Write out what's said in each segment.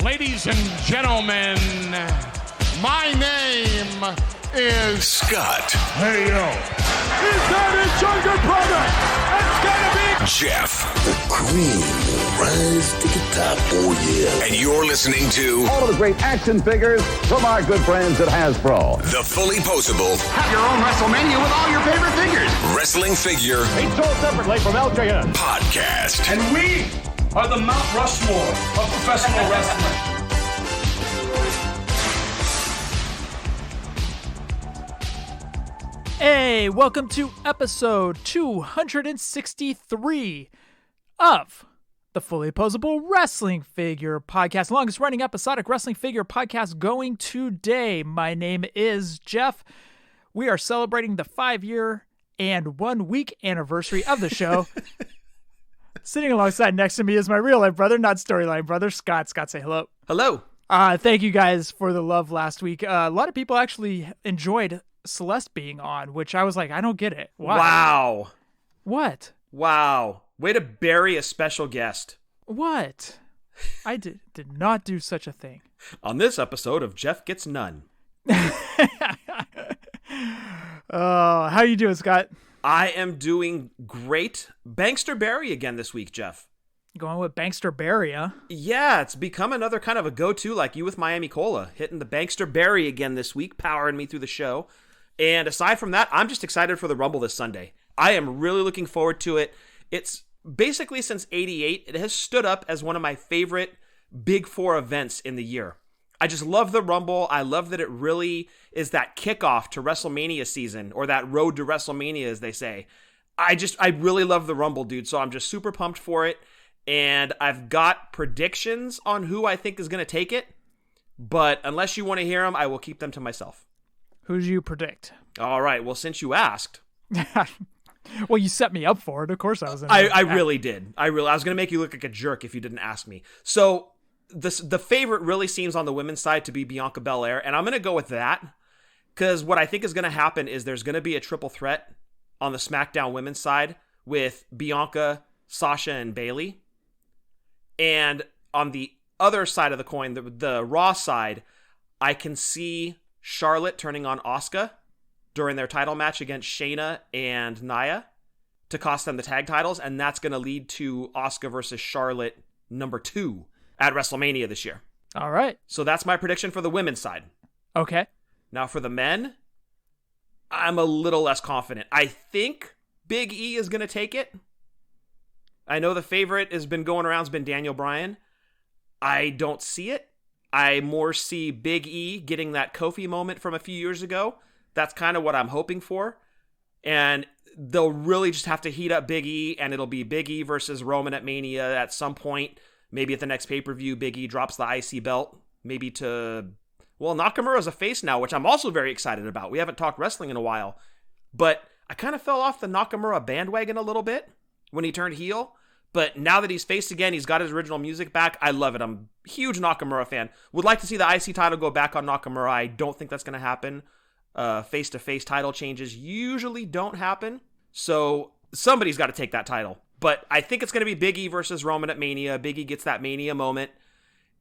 Ladies and gentlemen, my name is Scott. Hey, yo. Is that his younger brother? It's gonna be Jeff. The cream will rise to the top, oh yeah. And you're listening to all of the great action figures from our good friends at Hasbro. The Fullyposeable. Have your own WrestleMania with all your favorite figures. Wrestling figure. Each sold separately from LJN. Podcast. And we are the Mount Rushmore of professional wrestling. Hey, welcome to episode 263 of the Fullyposeable Wrestling Figure Podcast, longest running episodic wrestling figure podcast going today. My name is Jeff. We are celebrating the 5-year and 1 week anniversary of the show. Sitting alongside next to me is my real life brother, not storyline brother, Scott. Scott, say hello. Hello. Thank you guys for the love last week. A lot of people actually enjoyed Celeste being on, which I was like, I don't get it. Why? Wow. What? Wow. Way to bury a special guest. What? I did not do such a thing. On this episode of Jeff Gets None. How you doing, Scott? I am doing great. Bankster Barry again this week, Jeff. Going with Bankster Barry, huh? Yeah, it's become another kind of a go-to, like you with Miami Cola. Hitting the Bankster Barry again this week, powering me through the show. And aside from that, I'm just excited for the Rumble this Sunday. I am really looking forward to it. It's basically since '88, it has stood up as one of my favorite Big Four events in the year. I just love the Rumble. I love that it really is that kickoff to WrestleMania season, or that road to WrestleMania, as they say. I really love the Rumble, dude. So I'm just super pumped for it. And I've got predictions on who I think is going to take it. But unless you want to hear them, I will keep them to myself. Who do you predict? All right. Well, since you asked. Well, you set me up for it. Of course I was. I really did. I was going to make you look like a jerk if you didn't ask me. So the favorite really seems on the women's side to be Bianca Belair. And I'm going to go with that. Because what I think is going to happen is there's going to be a triple threat on the SmackDown women's side with Bianca, Sasha, and Bayley. And on the other side of the coin, the Raw side, I can see Charlotte turning on Asuka during their title match against Shayna and Nia to cost them the tag titles, and that's going to lead to Asuka versus Charlotte number 2 at WrestleMania this year. All right. So that's my prediction for the women's side. Okay. Now for the men, I'm a little less confident. I think Big E is going to take it. I know the favorite has been going around, has been Daniel Bryan. I don't see it. I more see Big E getting that Kofi moment from a few years ago. That's kind of what I'm hoping for. And they'll really just have to heat up Big E, and it'll be Big E versus Roman at Mania at some point. Maybe at the next pay-per-view, Big E drops the IC belt. Maybe to, well, Nakamura's a face now, which I'm also very excited about. We haven't talked wrestling in a while. But I kind of fell off the Nakamura bandwagon a little bit when he turned heel. But now that he's faced again, he's got his original music back. I love it. I'm a huge Nakamura fan. Would like to see the IC title go back on Nakamura. I don't think that's going to happen. Face-to-face title changes usually don't happen. So somebody's got to take that title. But I think it's going to be Big E versus Roman at Mania. Big E gets that Mania moment.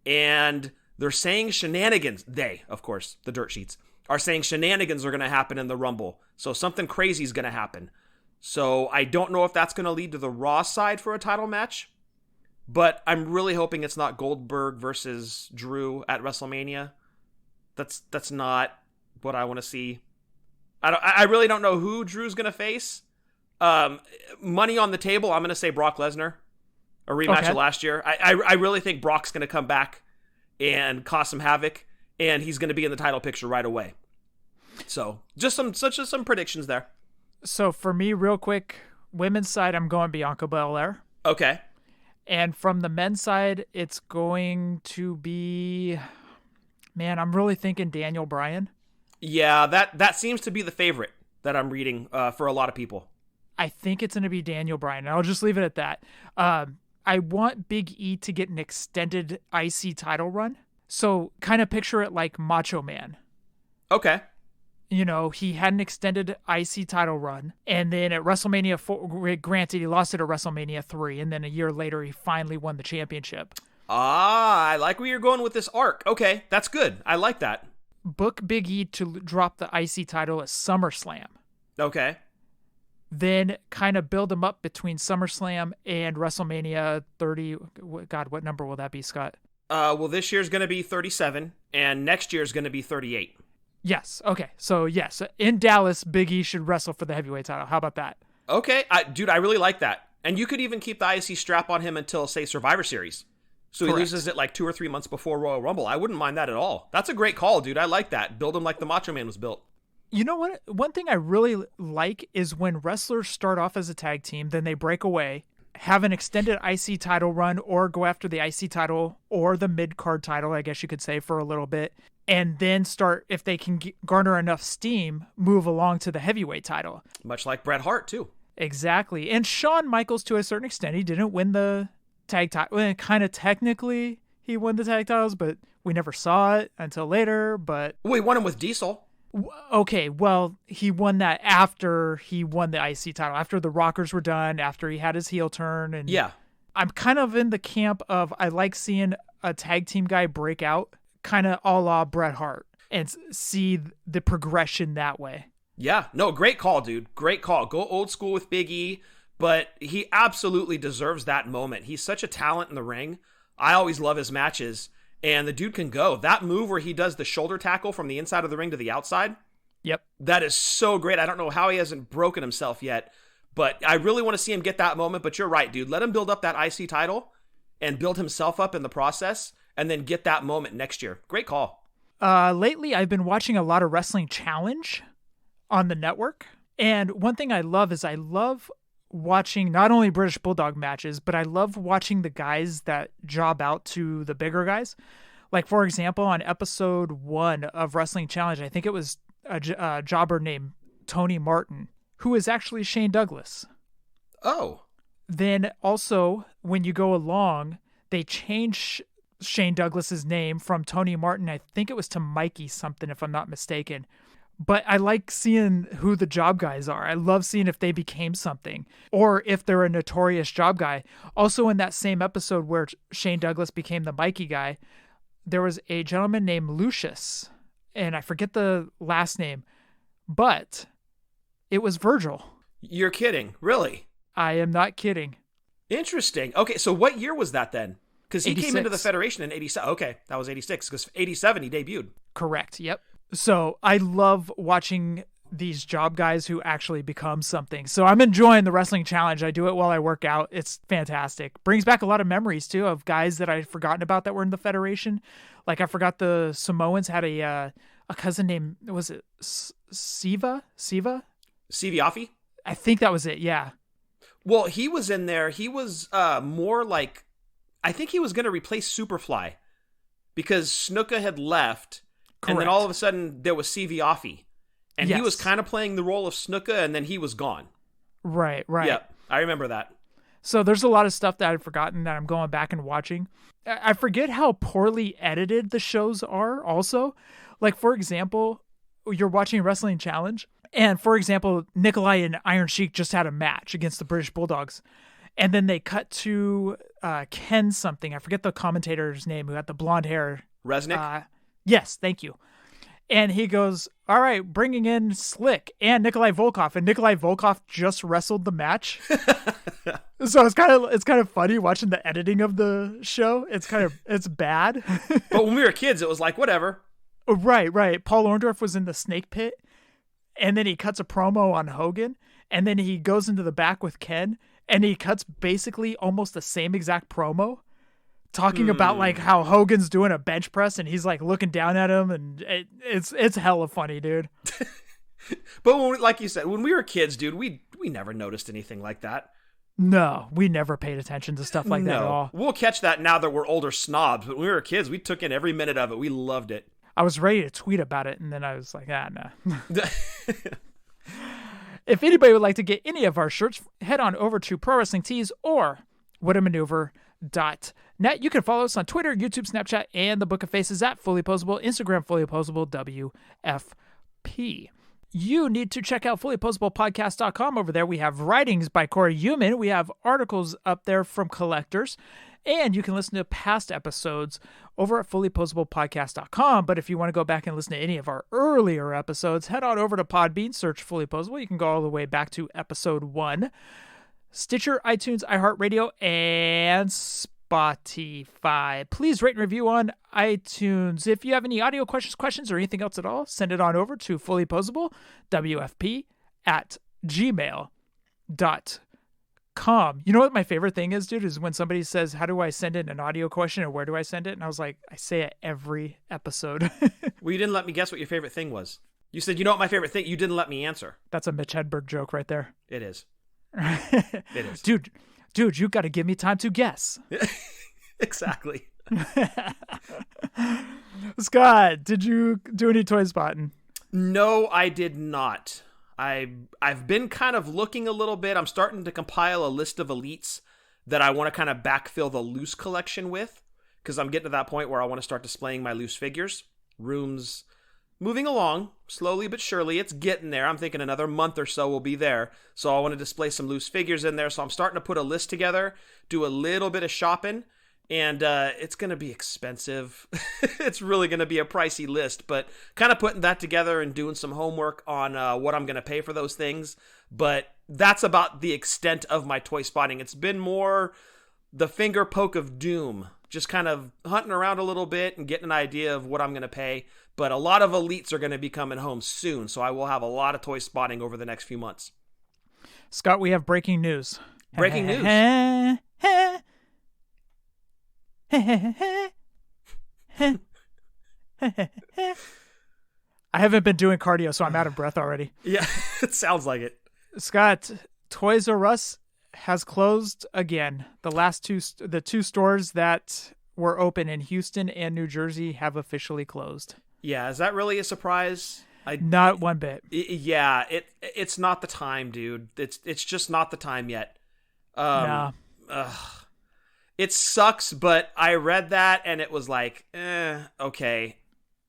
And they're saying shenanigans. They, of course, the dirt sheets, are saying shenanigans are going to happen in the Rumble. So something crazy is going to happen. So I don't know if that's going to lead to the Raw side for a title match, but I'm really hoping it's not Goldberg versus Drew at WrestleMania. That's not what I want to see. I really don't know who Drew's going to face. Money on the table, I'm going to say Brock Lesnar, a rematch of last year. I really think Brock's going to come back and cause some havoc, and he's going to be in the title picture right away. So just some predictions there. So for me, real quick, women's side, I'm going Bianca Belair. Okay. And from the men's side, it's going to be, man, I'm really thinking Daniel Bryan. Yeah, that seems to be the favorite that I'm reading for a lot of people. I think it's going to be Daniel Bryan. I'll just leave it at that. I want Big E to get an extended IC title run. So kind of picture it like Macho Man. Okay. You know, he had an extended IC title run, and then at WrestleMania 4, granted, he lost it at WrestleMania 3, and then a year later, he finally won the championship. I like where you're going with this arc. Okay, that's good. I like that. Book Big E to drop the IC title at SummerSlam. Okay. Then kind of build him up between SummerSlam and WrestleMania 30. God, what number will that be, Scott? Well, this year's going to be 37, and next year's going to be 38. Yes. Okay. So, yes, in Dallas, Big E should wrestle for the heavyweight title. How about that? Okay. Dude, I really like that. And you could even keep the IC strap on him until, say, Survivor Series. So he loses it like 2 or 3 months before Royal Rumble. I wouldn't mind that at all. That's a great call, dude. I like that. Build him like the Macho Man was built. You know what? One thing I really like is when wrestlers start off as a tag team, then they break away, have an extended IC title run, or go after the IC title or the mid-card title, I guess you could say, for a little bit, and then start, if they can garner enough steam, move along to the heavyweight title. Much like Bret Hart, too. Exactly. And Shawn Michaels, to a certain extent, he didn't win the tag title. Well, kind of technically, he won the tag titles, but we never saw it until later. But well, he won them with Diesel. Okay, well, he won that after he won the IC title, after the Rockers were done, after he had his heel turn. And yeah. I'm kind of in the camp of I like seeing a tag team guy break out, kind of a la Bret Hart, and see the progression that way. Yeah, no, great call, dude. Great call. Go old school with Big E, but he absolutely deserves that moment. He's such a talent in the ring. I always love his matches. And the dude can go. That move where he does the shoulder tackle from the inside of the ring to the outside. Yep. That is so great. I don't know how he hasn't broken himself yet, but I really want to see him get that moment. But you're right, dude. Let him build up that IC title and build himself up in the process and then get that moment next year. Great call. Lately, I've been watching a lot of Wrestling Challenge on the network. And one thing I love is I love watching not only British Bulldog matches, but I love watching the guys that job out to the bigger guys. Like, for example, on episode 1 of Wrestling Challenge, I think it was a jobber named Tony Martin, who is actually Shane Douglas. Oh. Then also, when you go along, they change Shane Douglas's name from Tony Martin, I think it was to Mikey something, if I'm not mistaken. But I like seeing who the job guys are. I love seeing if they became something or if they're a notorious job guy. Also, in that same episode where Shane Douglas became the Mikey guy, there was a gentleman named Lucius, and I forget the last name, but it was Virgil. You're kidding. Really? I am not kidding. Interesting. Okay, so what year was that then? Because he 86. came into the Federation in 87. Okay, that was 86 because 87 he debuted. Correct. Yep. So I love watching these job guys who actually become something. So I'm enjoying the Wrestling Challenge. I do it while I work out. It's fantastic. Brings back a lot of memories too of guys that I'd forgotten about that were in the Federation. Like I forgot the Samoans had a cousin named, was it Siva? Siviafi? I think that was it. Yeah. Well, he was in there. He was more like, I think he was going to replace Superfly because Snuka had left. Correct. And then all of a sudden there was Siviafi. And yes. He was kind of playing the role of Snuka and then he was gone. Right. Yep, I remember that. So there's a lot of stuff that I've forgotten that I'm going back and watching. I forget how poorly edited the shows are also. Like, for example, you're watching Wrestling Challenge. And, for example, Nikolai and Iron Sheik just had a match against the British Bulldogs. And then they cut to Ken something. I forget the commentator's name who had the blonde hair. Resnick? Yes, thank you. And he goes, all right, bringing in Slick and Nikolai Volkov. And Nikolai Volkov just wrestled the match. So it's kind of funny watching the editing of the show. It's bad. But when we were kids, it was like, whatever. Right. Paul Orndorff was in the snake pit. And then he cuts a promo on Hogan. And then he goes into the back with Ken. And he cuts basically almost the same exact promo. Talking about like how Hogan's doing a bench press and he's like looking down at him, and it's hella funny, dude. But like you said, when we were kids, dude, we never noticed anything like that. No, we never paid attention to stuff like that at all. We'll catch that now that we're older snobs, but when we were kids, we took in every minute of it. We loved it. I was ready to tweet about it, and then I was like, no. If anybody would like to get any of our shirts, head on over to Pro Wrestling Tees or whatamaneuver.net. You can follow us on Twitter, YouTube, Snapchat, and the Book of Faces at Fullyposeable, Instagram, Fullyposeable, WFP. You need to check out fullyposeablepodcast.com. Over there, we have writings by Corey Human. We have articles up there from collectors. And you can listen to past episodes over at fullyposeablepodcast.com. But if you want to go back and listen to any of our earlier episodes, head on over to Podbean, search Fully Poseable. You can go all the way back to episode 1. Stitcher, iTunes, iHeartRadio, and Spotify. Please rate and review on iTunes. If you have any audio questions, or anything else at all, send it on over to fullyposeable.wfp@gmail.com. You know what my favorite thing is, dude, is when somebody says, how do I send in an audio question or where do I send it? And I was like, I say it every episode. Well, you didn't let me guess what your favorite thing was. You said, you know what my favorite thing? You didn't let me answer. That's a Mitch Hedberg joke right there. It is. It is. Dude, you got to give me time to guess. Exactly. Scott, did you do any toy spotting? No, I did not. I've been kind of looking a little bit. I'm starting to compile a list of elites that I want to kind of backfill the loose collection with, because I'm getting to that point where I want to start displaying my loose figures. Room's moving along, slowly but surely. It's getting there. I'm thinking another month or so will be there. So I want to display some loose figures in there. So I'm starting to put a list together, do a little bit of shopping, and it's going to be expensive. It's really going to be a pricey list, but kind of putting that together and doing some homework on what I'm going to pay for those things. But that's about the extent of my toy spotting. It's been more the finger poke of doom, just kind of hunting around a little bit and getting an idea of what I'm going to pay. But a lot of elites are going to be coming home soon, so I will have a lot of toy spotting over the next few months. Scott, we have breaking news. Breaking news. I haven't been doing cardio, so I'm out of breath already. Yeah, it sounds like it. Scott, Toys R Us has closed again. The two stores that were open in Houston and New Jersey have officially closed. Yeah, is that really a surprise? Not one bit. Yeah, it's not the time, dude. It's just not the time yet. No. It sucks, but I read that and it was like, okay.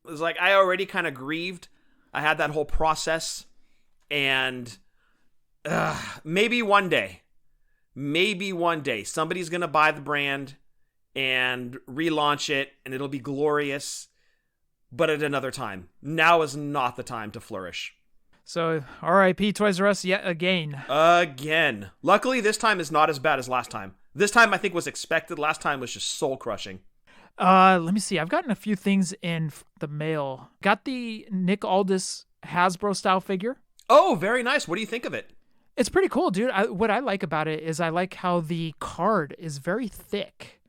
It was like I already kind of grieved. I had that whole process, and maybe one day somebody's gonna buy the brand and relaunch it, and it'll be glorious. But at another time. Now is not the time to flourish. So, R.I.P. Toys R Us yet again. Again. Luckily, this time is not as bad as last time. This time, I think, was expected. Last time was just soul-crushing. Let me see. I've gotten a few things in the mail. Got the Nick Aldis Hasbro-style figure. Oh, very nice. What do you think of it? It's pretty cool, dude. What I like about it is I like how the card is very thick.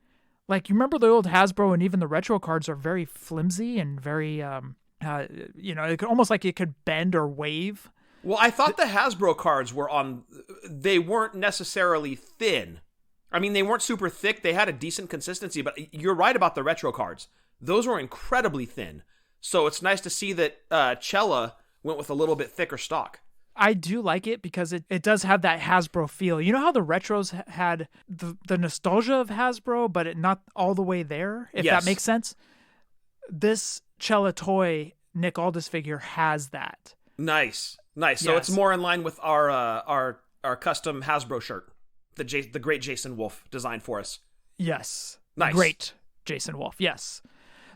Like, you remember the old Hasbro and even the retro cards are very flimsy and very, it could, almost like it could bend or wave. Well, I thought the Hasbro cards they weren't necessarily thin. I mean, they weren't super thick. They had a decent consistency, but you're right about the retro cards. Those were incredibly thin. So it's nice to see that Cella went with a little bit thicker stock. I do like it because it does have that Hasbro feel. You know how the retros had the nostalgia of Hasbro, but it not all the way there, if that makes sense? This Cella toy Nick Aldis figure has that. Nice. So yes. It's more in line with our custom Hasbro shirt, the great Jason Wolf designed for us. Yes. Nice. Great Jason Wolf, yes.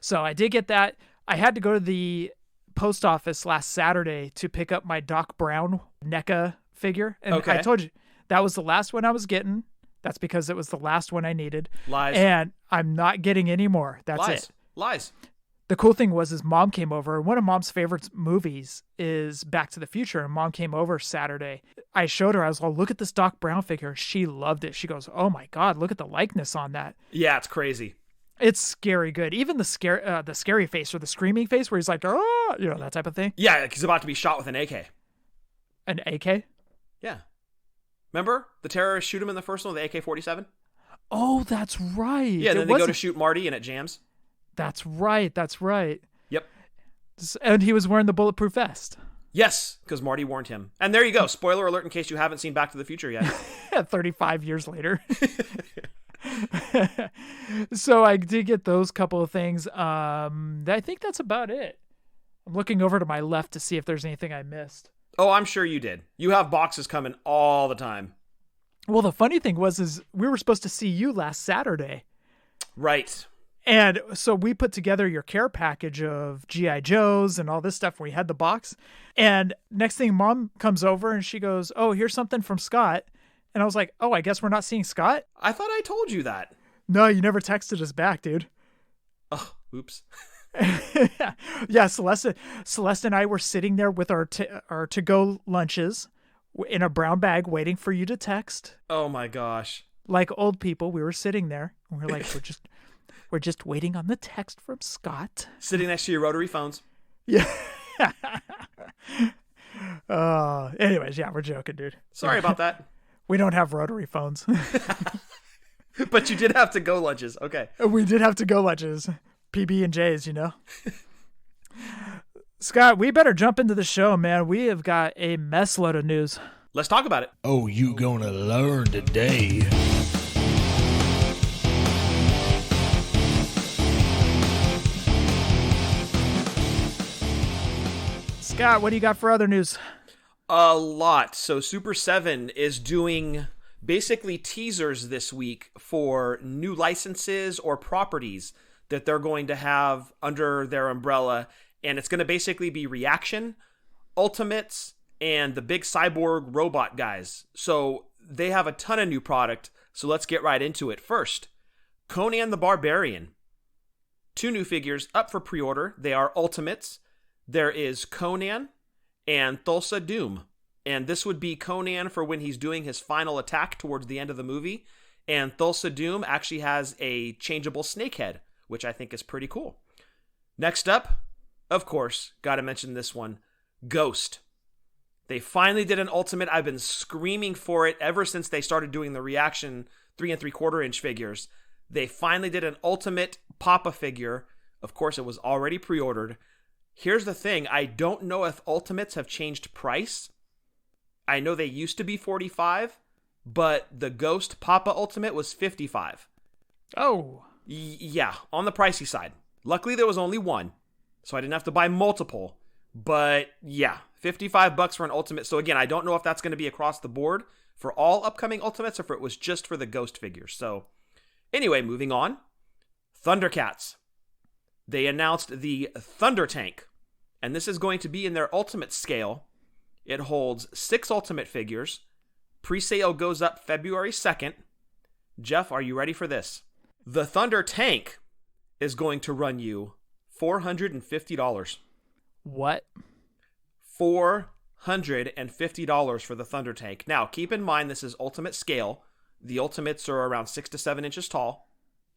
So I did get that. I had to go to the post office last Saturday to pick up my Doc Brown NECA figure. And okay. I told you, that was the last one I was getting. That's because it was the last one I needed. Lies. And I'm not getting any more. That's it. Lies. The cool thing was his mom came over. One of Mom's favorite movies is Back to the Future, and Mom came over Saturday. I showed her. I was like, look at this Doc Brown figure. She loved it. She goes, oh my God, look at the likeness on that. Yeah, it's crazy. It's scary good. Even the scary face or the screaming face where he's like, oh, that type of thing. Yeah, he's about to be shot with an AK. An AK? Yeah. Remember? The terrorists shoot him in the first one with the AK-47? Oh, that's right. Yeah, then they go to shoot Marty and it jams. That's right. Yep. And he was wearing the bulletproof vest. Yes, because Marty warned him. And there you go. Spoiler alert in case you haven't seen Back to the Future yet. 35 years later. So I did get those couple of things. I think that's about it. I'm looking over to my left to see if there's anything I missed. Oh, I'm sure you did. You have boxes coming all the time. Well, the funny thing is we were supposed to see you last Saturday. Right. And so we put together your care package of G.I. Joes and all this stuff. We had the box. And next thing, Mom comes over and she goes, "Oh, here's something from Scott." And I was like, "Oh, I guess we're not seeing Scott?" I thought I told you that. No, you never texted us back, dude. Oh, oops. Yeah, Celeste and I were sitting there with our to-go lunches in a brown bag waiting for you to text. Oh my gosh. Like old people, we were sitting there and we're like, we're just waiting on the text from Scott. Sitting next to your rotary phones. Yeah. Anyways, yeah, we're joking, dude. Sorry about that. We don't have rotary phones. But you did have to go lunches. Okay. We did have to go lunches. PB&Js, you know. Scott, we better jump into the show, man. We have got a mess load of news. Let's talk about it. Oh, you gonna learn today. Scott, what do you got for other news? A lot. So Super 7 is doing basically teasers this week for new licenses or properties that they're going to have under their umbrella. And it's going to basically be Reaction, Ultimates, and the big cyborg robot guys. So they have a ton of new product. So let's get right into it. First, Conan the Barbarian. 2 new figures up for pre-order. They are Ultimates. There is Conan and Thulsa Doom. And this would be Conan for when he's doing his final attack towards the end of the movie. And Thulsa Doom actually has a changeable snake head, which I think is pretty cool. Next up, of course, gotta mention this one, Ghost. They finally did an Ultimate. I've been screaming for it ever since they started doing the Reaction 3 3/4 inch figures. They finally did an Ultimate Papa figure. Of course, it was already pre-ordered. Here's the thing. I don't know if Ultimates have changed price. I know they used to be $45, but the Ghost Papa Ultimate was $55. Oh. Yeah, on the pricey side. Luckily, there was only one, so I didn't have to buy multiple. But yeah, $55 for an Ultimate. So again, I don't know if that's going to be across the board for all upcoming Ultimates or if it was just for the Ghost figures. So anyway, moving on. Thundercats. They announced the Thunder Tank, and this is going to be in their Ultimate scale. It holds 6 Ultimate figures. Pre-sale goes up February 2nd. Jeff, are you ready for this? The Thunder Tank is going to run you $450. What? $450 for the Thunder Tank. Now, keep in mind this is Ultimate scale. The Ultimates are around 6 to 7 inches tall.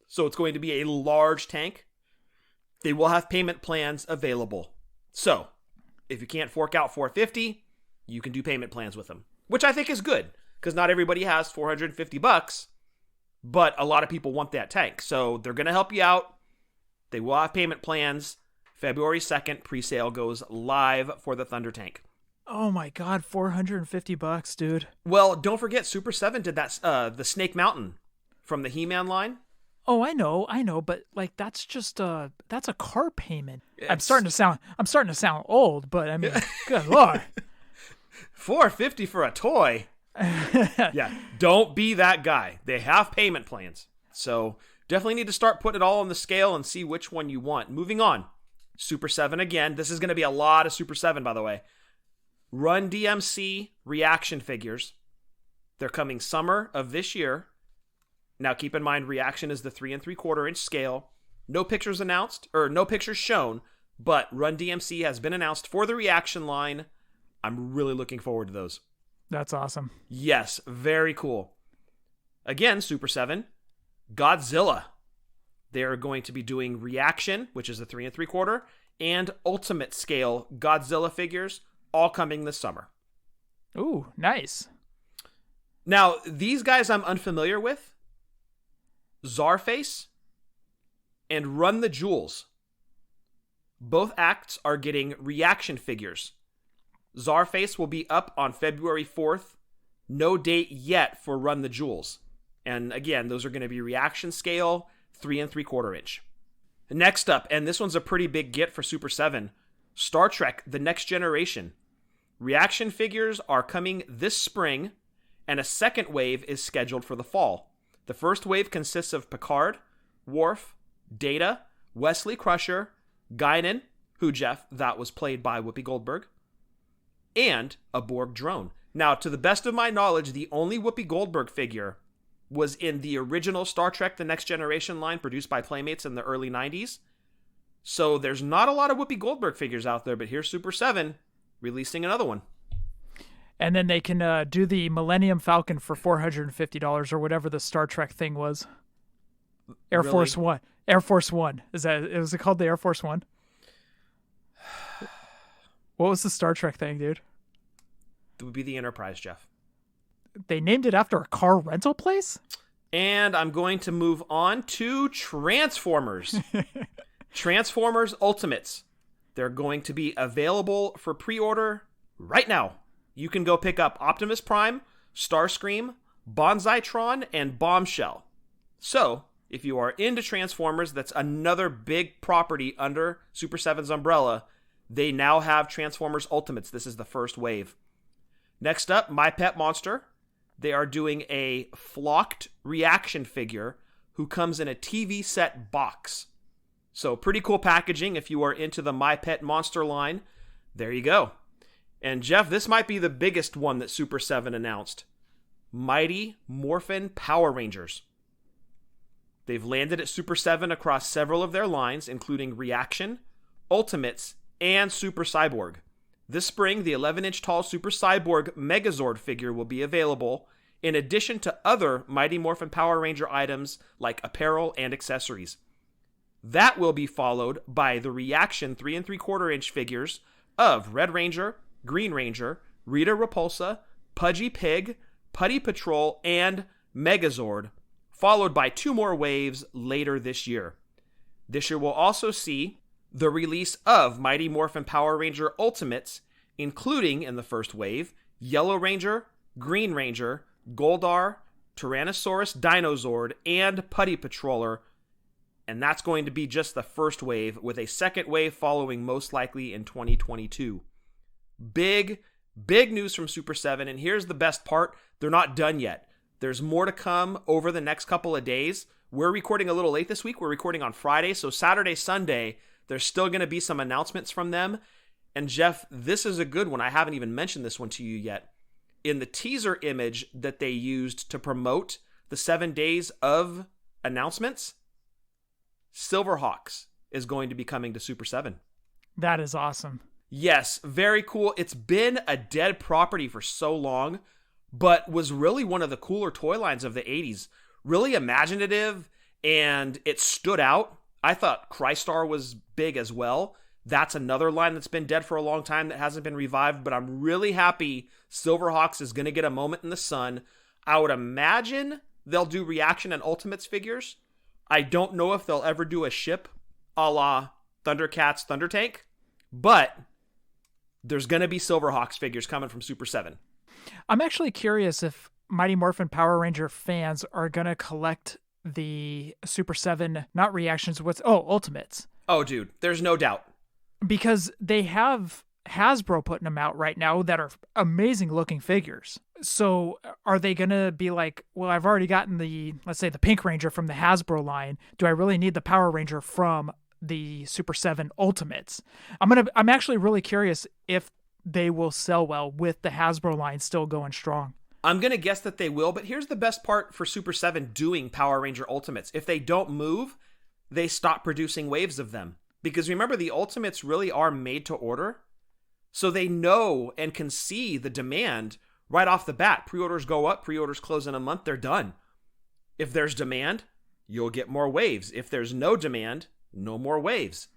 So it's going to be a large tank. They will have payment plans available. So, if you can't fork out $450, you can do payment plans with them, which I think is good because not everybody has $450, but a lot of people want that tank. So they're going to help you out. They will have payment plans. February 2nd, pre-sale goes live for the Thunder Tank. Oh my God, $450, dude. Well, don't forget Super 7 did that, the Snake Mountain from the He-Man line. Oh, I know, but like that's just that's a car payment. I'm starting to sound old, but I mean, good Lord. $450 for a toy. Yeah, don't be that guy. They have payment plans. So definitely need to start putting it all on the scale and see which one you want. Moving on. Super 7 again. This is going to be a lot of Super 7, by the way. Run DMC Reaction figures. They're coming summer of this year. Now keep in mind, Reaction is the 3 3/4 inch scale. No pictures announced, or no pictures shown, but Run DMC has been announced for the Reaction line. I'm really looking forward to those. That's awesome. Yes, very cool. Again, Super 7, Godzilla. They are going to be doing Reaction, which is the 3 3/4, and Ultimate scale Godzilla figures, all coming this summer. Ooh, nice. Now, these guys I'm unfamiliar with. Czarface and Run the Jewels. Both acts are getting Reaction figures. Czarface will be up on February 4th. No date yet for Run the Jewels. And again, those are going to be Reaction scale, 3 3/4 inch. Next up, and this one's a pretty big get for Super 7, Star Trek The Next Generation. Reaction figures are coming this spring, and a second wave is scheduled for the fall. The first wave consists of Picard, Worf, Data, Wesley Crusher, Guinan, who, Jeff, that was played by Whoopi Goldberg, and a Borg drone. Now, to the best of my knowledge, the only Whoopi Goldberg figure was in the original Star Trek The Next Generation line produced by Playmates in the early 90s. So there's not a lot of Whoopi Goldberg figures out there, but here's Super 7 releasing another one. And then they can do the Millennium Falcon for $450 or whatever the Star Trek thing was. Air Force One. Air Force One. Was it called the Air Force One? What was the Star Trek thing, dude? It would be the Enterprise, Jeff. They named it after a car rental place? And I'm going to move on to Transformers. Transformers Ultimates. They're going to be available for pre-order right now. You can go pick up Optimus Prime, Starscream, Bonsaitron, and Bombshell. So, if you are into Transformers, that's another big property under Super 7's umbrella. They now have Transformers Ultimates. This is the first wave. Next up, My Pet Monster. They are doing a flocked reaction figure who comes in a TV set box. So pretty cool packaging if you are into the My Pet Monster line. There you go. And Jeff, this might be the biggest one that Super 7 announced. Mighty Morphin Power Rangers. They've landed at Super 7 across several of their lines, including Reaction, Ultimates, and Super Cyborg. This spring, the 11-inch tall Super Cyborg Megazord figure will be available, in addition to other Mighty Morphin Power Ranger items like apparel and accessories. That will be followed by the Reaction 3 3/4-inch figures of Red Ranger, Green Ranger, Rita Repulsa, Pudgy Pig, Putty Patrol, and Megazord, followed by 2 more waves later this year. This year will also see the release of Mighty Morphin Power Ranger Ultimates, including, in the first wave, Yellow Ranger, Green Ranger, Goldar, Tyrannosaurus Dinozord, and Putty Patroller, and that's going to be just the first wave, with a second wave following most likely in 2022. Big news from Super 7, and here's the best part. They're not done yet. There's more to come over the next couple of days. We're recording a little late this week. We're recording on Friday, so Saturday, Sunday, there's still going to be some announcements from them. And Jeff, this is a good one. I haven't even mentioned this one to you yet. In the teaser image that they used to promote the 7 days of announcements, Silverhawks is going to be coming to Super 7. That is awesome. Yes, very cool. It's been a dead property for so long, but was really one of the cooler toy lines of the 80s. Really imaginative, and it stood out. I thought Crystar was big as well. That's another line that's been dead for a long time that hasn't been revived, but I'm really happy Silverhawks is going to get a moment in the sun. I would imagine they'll do Reaction and Ultimates figures. I don't know if they'll ever do a ship a la Thundercats Thunder Tank, but there's going to be Silverhawks figures coming from Super 7. I'm actually curious if Mighty Morphin Power Ranger fans are going to collect the Super 7, not reactions, Ultimates. Oh, dude, there's no doubt. Because they have Hasbro putting them out right now that are amazing looking figures. So are they going to be like, well, I've already gotten let's say the Pink Ranger from the Hasbro line. Do I really need the Power Ranger from the Super 7 Ultimates? I'm actually really curious if they will sell well with the Hasbro line still going strong. I'm going to guess that they will, but here's the best part for Super 7 doing Power Ranger Ultimates. If they don't move, they stop producing waves of them. Because remember, the Ultimates really are made to order. So they know and can see the demand right off the bat. Pre-orders go up, pre-orders close in a month, they're done. If there's demand, you'll get more waves. If there's no demand, no more waves.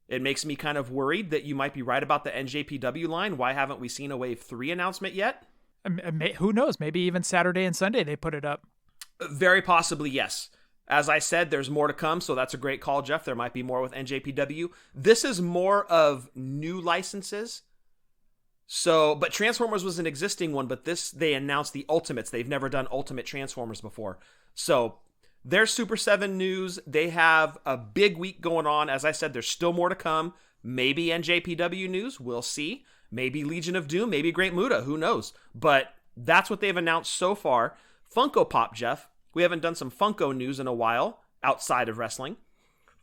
It makes me kind of worried that you might be right about the NJPW line. Why haven't we seen a Wave 3 announcement yet? Who knows? Maybe even Saturday and Sunday they put it up. Very possibly, yes. As I said, there's more to come, so that's a great call, Jeff. There might be more with NJPW. This is more of new licenses. But Transformers was an existing one, but they announced the Ultimates. They've never done Ultimate Transformers before. So there's Super 7 news. They have a big week going on. As I said, there's still more to come. Maybe NJPW news. We'll see. Maybe Legion of Doom. Maybe Great Muta. Who knows? But that's what they've announced so far. Funko Pop, Jeff. We haven't done some Funko news in a while. outside of wrestling.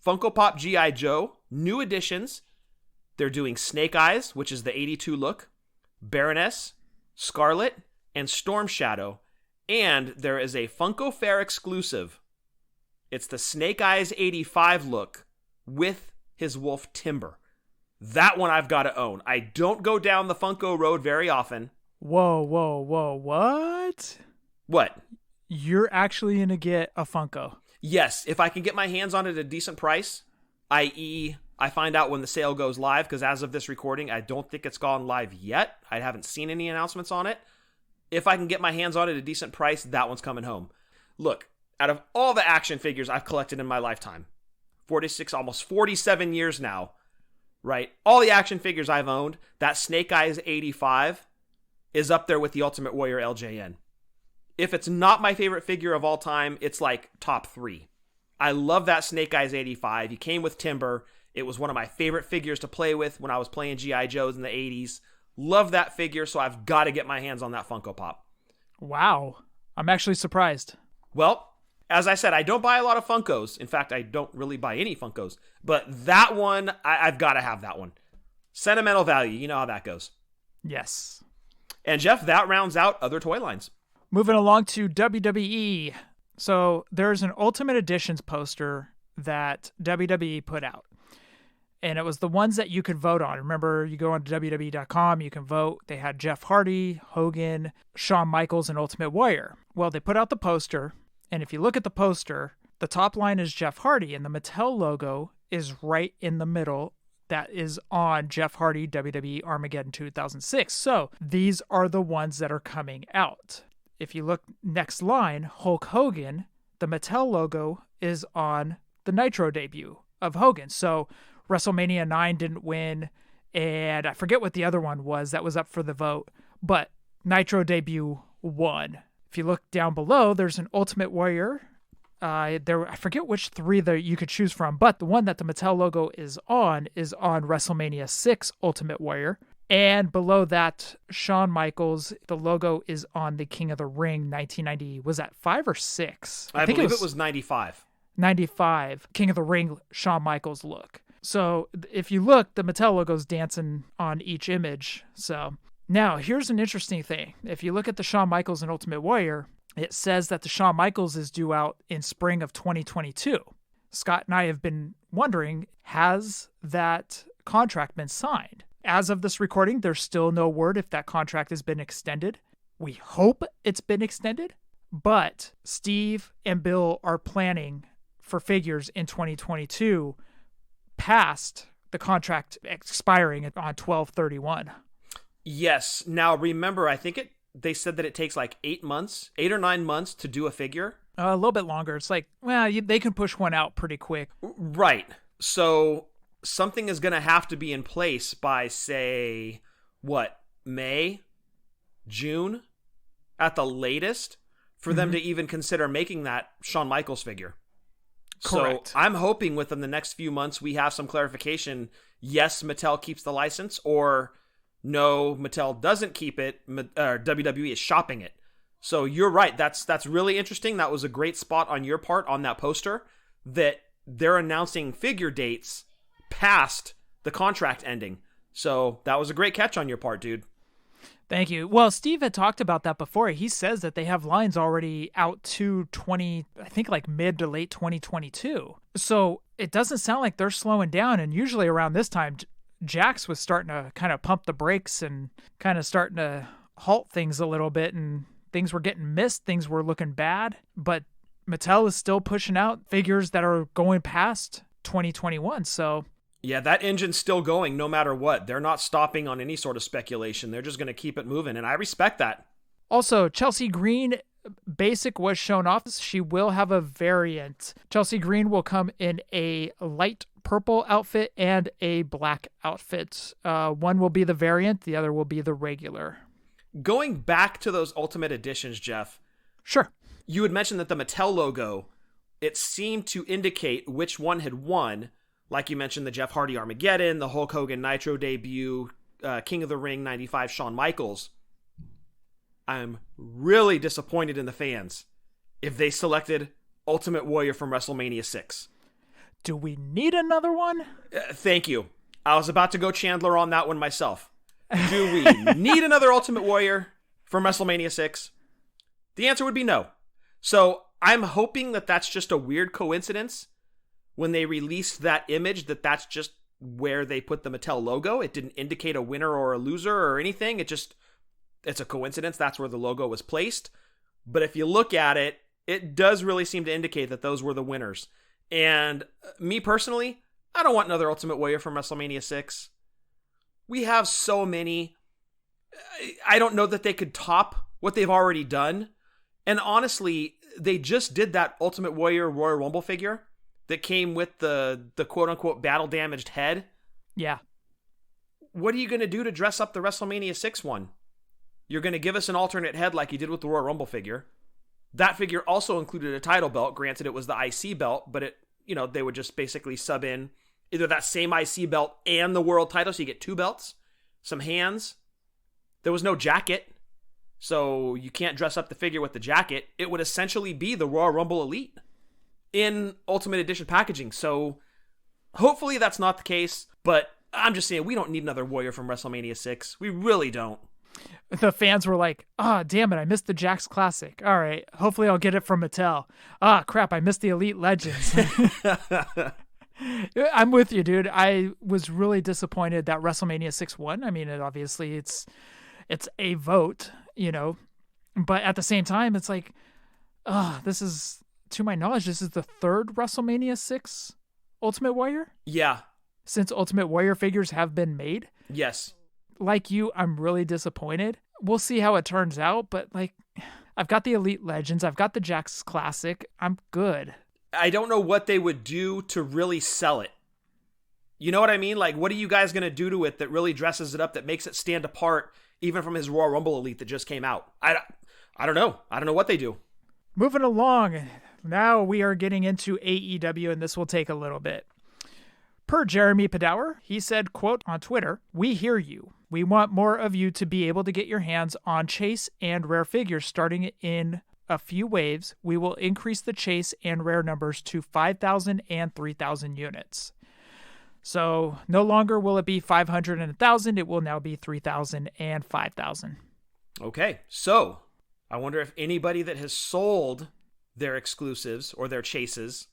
Funko Pop G.I. Joe, new additions. They're doing Snake Eyes, which is the 82 look, Baroness, Scarlet, and Storm Shadow. And there is a Funko Fair exclusive. It's the Snake Eyes 85 look with his wolf Timber. That one I've got to own. I don't go down the Funko road very often. Whoa, what? What? You're actually going to get a Funko. Yes, if I can get my hands on it at a decent price, i.e., I find out when the sale goes live, because as of this recording, I don't think it's gone live yet. I haven't seen any announcements on it. If I can get my hands on it at a decent price, that one's coming home. Look, out of all the action figures I've collected in my lifetime, 46, almost 47 years now, right? All the action figures I've owned, that Snake Eyes 85 is up there with the Ultimate Warrior LJN. If it's not my favorite figure of all time, it's like top 3. I love that Snake Eyes 85. He came with Timber. It was one of my favorite figures to play with when I was playing G.I. Joes in the 80s. Love that figure, so I've got to get my hands on that Funko Pop. Wow. I'm actually surprised. Well, as I said, I don't buy a lot of Funkos. In fact, I don't really buy any Funkos. But that one, I've got to have that one. Sentimental value. You know how that goes. Yes. And Jeff, that rounds out other toy lines. Moving along to WWE. So there's an Ultimate Editions poster that WWE put out. And it was the ones that you could vote on. Remember, you go on to WWE.com, you can vote. They had Jeff Hardy, Hogan, Shawn Michaels, and Ultimate Warrior. Well, they put out the poster. And if you look at the poster, the top line is Jeff Hardy. And the Mattel logo is right in the middle. That is on Jeff Hardy WWE Armageddon 2006. So these are the ones that are coming out. If you look next line, Hulk Hogan, the Mattel logo is on the Nitro debut of Hogan. So WrestleMania 9 didn't win, and I forget what the other one was that was up for the vote, but Nitro debut won. If you look down below, there's an Ultimate Warrior. I forget which 3 that you could choose from, but the one that the Mattel logo is on WrestleMania 6 Ultimate Warrior. And below that, Shawn Michaels, the logo is on the King of the Ring 1990. Was that 5 or 6? I believe it was 95. 95. King of the Ring, Shawn Michaels look. So if you look, the Mattel logo's dancing on each image. So now here's an interesting thing. If you look at the Shawn Michaels and Ultimate Warrior, it says that the Shawn Michaels is due out in spring of 2022. Scott and I have been wondering, has that contract been signed? As of this recording, there's still no word if that contract has been extended. We hope it's been extended, but Steve and Bill are planning for figures in 2022 past the contract expiring on 12/31. Yes. Now, remember, I think they said that it takes like 8 or 9 months to do a figure. A little bit longer. It's like, well, they can push one out pretty quick. Right. So something is going to have to be in place by, say, May, June at the latest for them to even consider making that Shawn Michaels figure. Correct. So I'm hoping within the next few months we have some clarification. Yes, Mattel keeps the license, or no, Mattel doesn't keep it. WWE is shopping it. So you're right. That's really interesting. That was a great spot on your part on that poster, that they're announcing figure dates past the contract ending. So that was a great catch on your part, dude. Thank you. Well, Steve had talked about that before. He says that they have lines already out to mid to late 2022. So it doesn't sound like they're slowing down. And usually around this time, Jax was starting to kind of pump the brakes and kind of starting to halt things a little bit. And things were getting missed. Things were looking bad. But Mattel is still pushing out figures that are going past 2021. So yeah, that engine's still going no matter what. They're not stopping on any sort of speculation. They're just going to keep it moving, and I respect that. Also, Chelsea Green basic was shown off. She will have a variant. Chelsea Green will come in a light purple outfit and a black outfit. One will be the variant, the other will be the regular. Going back to those Ultimate Editions, Jeff. Sure. You had mentioned that the Mattel logo, it seemed to indicate which one had won. Like you mentioned, the Jeff Hardy Armageddon, the Hulk Hogan Nitro debut, King of the Ring 95 Shawn Michaels. I'm really disappointed in the fans if they selected Ultimate Warrior from WrestleMania 6. Do we need another one? Thank you. I was about to go Chandler on that one myself. Do we need another Ultimate Warrior from WrestleMania 6? The answer would be no. So I'm hoping that that's just a weird coincidence when they released that image, that's just where they put the Mattel logo. It didn't indicate a winner or a loser or anything. It's a coincidence. That's where the logo was placed. But if you look at it, it does really seem to indicate that those were the winners. And me personally, I don't want another Ultimate Warrior from WrestleMania 6. We have so many. I don't know that they could top what they've already done. And honestly, they just did that Ultimate Warrior Royal Rumble figure that came with the quote-unquote battle-damaged head. Yeah. What are you going to do to dress up the WrestleMania 6 one? You're going to give us an alternate head like you did with the Royal Rumble figure. That figure also included a title belt. Granted, it was the IC belt, but they would just basically sub in either that same IC belt and the world title, so you get 2 belts, some hands. There was no jacket, so you can't dress up the figure with the jacket. It would essentially be the Royal Rumble Elite in Ultimate Edition packaging. So hopefully that's not the case, but I'm just saying we don't need another Warrior from WrestleMania 6. We really don't. The fans were like, damn it, I missed the Jakks Classic. All right, hopefully I'll get it from Mattel. Crap, I missed the Elite Legends. I'm with you, dude. I was really disappointed that WrestleMania 6 won. I mean, obviously it's a vote, but at the same time, it's like, this is, to my knowledge, this is the 3rd WrestleMania 6 Ultimate Warrior? Yeah. Since Ultimate Warrior figures have been made? Yes. Like you, I'm really disappointed. We'll see how it turns out, but I've got the Elite Legends, I've got the Jakks Classic, I'm good. I don't know what they would do to really sell it. You know what I mean? Like, what are you guys going to do to it that really dresses it up, that makes it stand apart even from his Royal Rumble Elite that just came out? I don't know. I don't know what they do. Moving along, now we are getting into AEW, and this will take a little bit. Per Jeremy Padawer, he said, quote, on Twitter, "We hear you. We want more of you to be able to get your hands on chase and rare figures starting in a few waves. We will increase the chase and rare numbers to 5,000 and 3,000 units. So no longer will it be 500 and 1,000. It will now be 3,000 and 5,000. Okay, so I wonder if anybody that has sold their exclusives or their chases,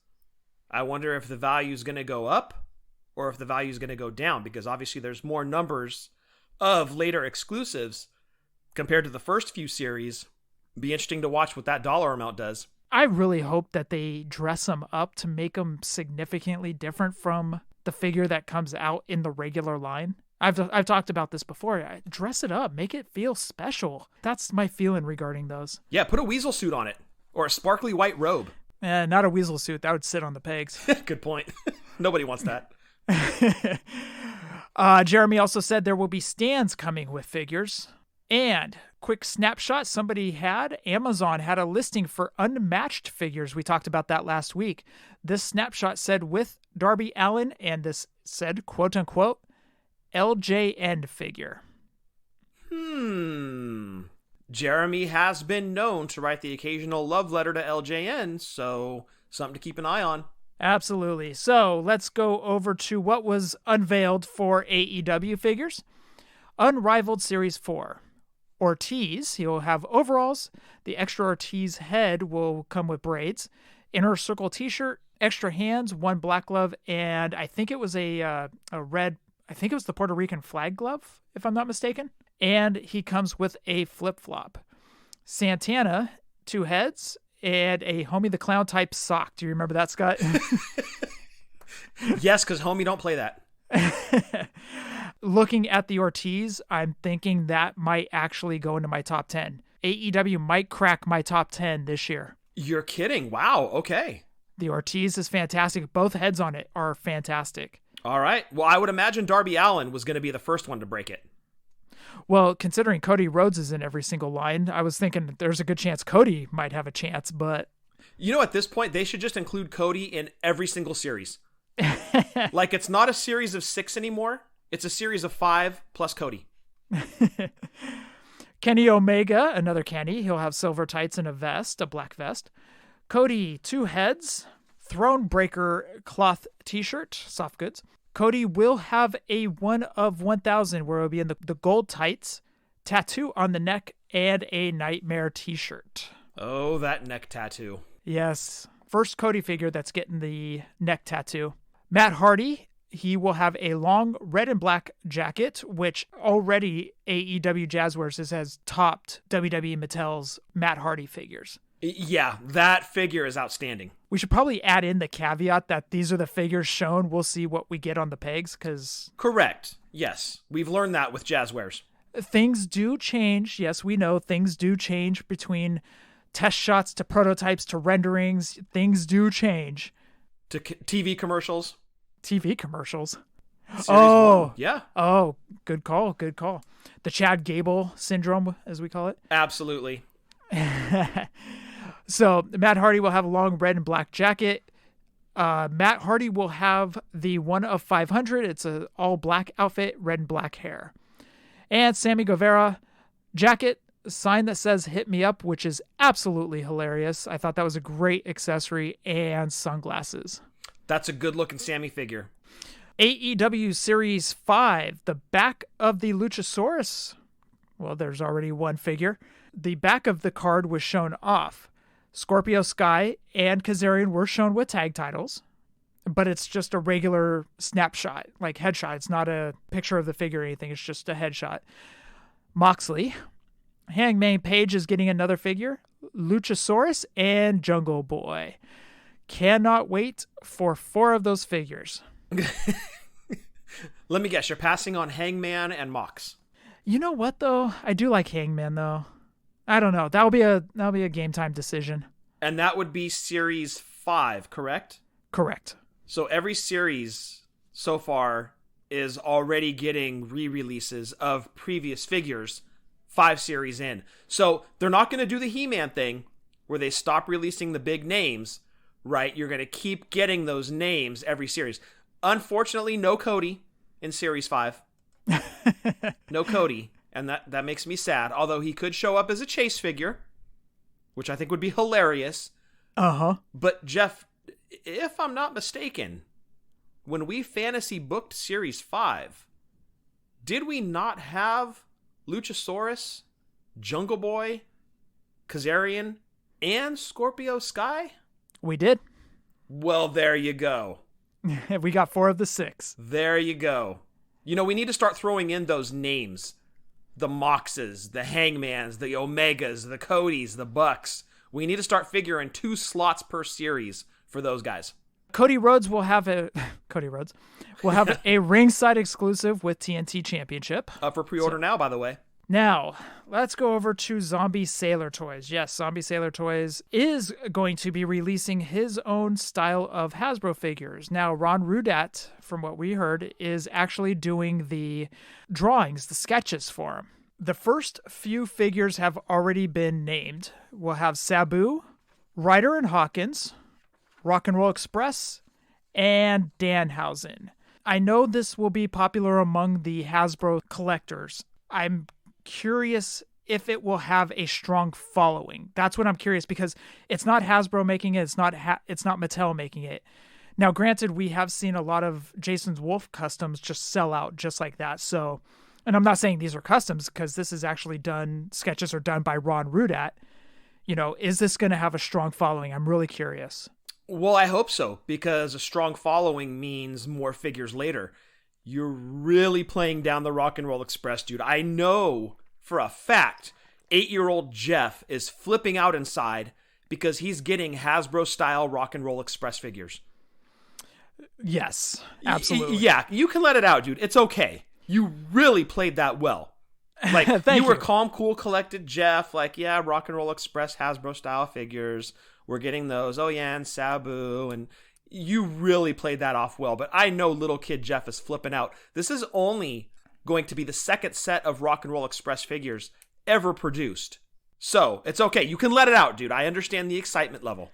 I wonder if the value is going to go up or if the value is going to go down, because obviously there's more numbers of later exclusives compared to the first few series. Be interesting to watch what that dollar amount does. I really hope that they dress them up to make them significantly different from the figure that comes out in the regular line. I've talked about this before. Dress it up, make it feel special. That's my feeling regarding those. Yeah, put a weasel suit on it or a sparkly white robe. Not a weasel suit. That would sit on the pegs. Good point. Nobody wants that. Jeremy also said there will be stands coming with figures. And quick snapshot, Amazon had a listing for unmatched figures. We talked about that last week. This snapshot said with Darby Allin, and this said, quote unquote, LJN figure. Jeremy has been known to write the occasional love letter to LJN, so something to keep an eye on. Absolutely. So let's go over to what was unveiled for AEW figures. Unrivaled Series 4. Ortiz, he will have overalls. The extra Ortiz head will come with braids. Inner circle t-shirt, extra hands, 1 black glove, and I think it was a red, I think it was the Puerto Rican flag glove, if I'm not mistaken. And he comes with a flip-flop. Santana, 2 heads, and a Homie the Clown type sock. Do you remember that, Scott? Yes, because Homie don't play that. Looking at the Ortiz, I'm thinking that might actually go into my top 10. AEW might crack my top 10 this year. You're kidding. Wow. Okay. The Ortiz is fantastic. Both heads on it are fantastic. All right. Well, I would imagine Darby Allin was going to be the first one to break it. Well, considering Cody Rhodes is in every single line, I was thinking there's a good chance Cody might have a chance, but... You know, at this point, they should just include Cody in every single series. Like, it's not a series of 6 anymore. It's a series of 5 plus Cody. Kenny Omega, another Kenny. He'll have silver tights and a vest, a black vest. Cody, 2 heads. Throne Breaker cloth t-shirt, soft goods. Cody will have a 1 of 1,000 where it'll be in the gold tights, tattoo on the neck, and a Nightmare t-shirt. Oh, that neck tattoo. Yes. First Cody figure that's getting the neck tattoo. Matt Hardy, he will have a long red and black jacket, which already AEW Jazzwares has topped WWE Mattel's Matt Hardy figures. Yeah, that figure is outstanding. We should probably add in the caveat that these are the figures shown. We'll see what we get on the pegs, because... Correct. Yes. We've learned that with Jazzwares. Things do change. Yes, we know things do change between test shots to prototypes to renderings. Things do change. To TV commercials. TV commercials. Series oh, 1. Yeah. Oh, good call. Good call. The Chad Gable syndrome, as we call it. Absolutely. So Matt Hardy will have a long red and black jacket. Matt Hardy will have the 1 of 500. It's an all black outfit, red and black hair. And Sammy Guevara, jacket, sign that says "Hit Me Up," which is absolutely hilarious. I thought that was a great accessory, and sunglasses. That's a good looking Sammy figure. AEW Series 5, the back of the Luchasaurus. Well, there's already one figure. The back of the card was shown off. Scorpio Sky and Kazarian were shown with tag titles, but it's just a regular snapshot, like headshot. It's not a picture of the figure or anything. It's just a headshot. Moxley. Hangman Page is getting another figure. Luchasaurus and Jungle Boy. Cannot wait for 4 of those figures. Let me guess, you're passing on Hangman and Mox. You know what, though? I do like Hangman, though. I don't know. That'll be a game time decision. And that would be Series 5, correct? Correct. So every series so far is already getting re-releases of previous figures 5 series in. So they're not going to do the He-Man thing where they stop releasing the big names, right? You're going to keep getting those names every series. Unfortunately, no Cody in Series 5. No Cody. And that makes me sad. Although he could show up as a chase figure, which I think would be hilarious. Uh-huh. But Jeff, if I'm not mistaken, when we fantasy booked Series 5, did we not have Luchasaurus, Jungle Boy, Kazarian, and Scorpio Sky? We did. Well, there you go. We got 4 of the 6. There you go. You know, we need to start throwing in those names. The Moxes, the Hangmans, the Omegas, the Codys, the Bucks. We need to start figuring 2 slots per series for those guys. Cody Rhodes will have a ringside exclusive with TNT Championship. Up for pre-order now, by the way. Now, let's go over to Zombie Sailor Toys. Yes, Zombie Sailor Toys is going to be releasing his own style of Hasbro figures. Now, Ron Rudat, from what we heard, is actually doing the drawings, the sketches for him. The first few figures have already been named. We'll have Sabu, Ryder and Hawkins, Rock and Roll Express, and Danhausen. I know this will be popular among the Hasbro collectors. I'm curious if it will have a strong following. That's what I'm curious, because it's not Hasbro making it. It's not Mattel making it. Now, granted, we have seen a lot of Jason's Wolf customs just sell out just like that. So, and I'm not saying these are customs, because this is actually done. Sketches are done by Ron Rudat. You know, is this going to have a strong following? I'm really curious. Well, I hope so, because a strong following means more figures later. You're really playing down the Rock and Roll Express, dude. I know for a fact 8-year-old Jeff is flipping out inside because he's getting Hasbro-style Rock and Roll Express figures. Yes, absolutely. Yeah, you can let it out, dude. It's okay. You really played that well. Like, you were calm, cool, collected Jeff. Like, yeah, Rock and Roll Express Hasbro-style figures. We're getting those. Oh, yeah, and Sabu, and... You really played that off well, but I know little kid Jeff is flipping out. This is only going to be the second set of Rock and Roll Express figures ever produced. So, it's okay. You can let it out, dude. I understand the excitement level.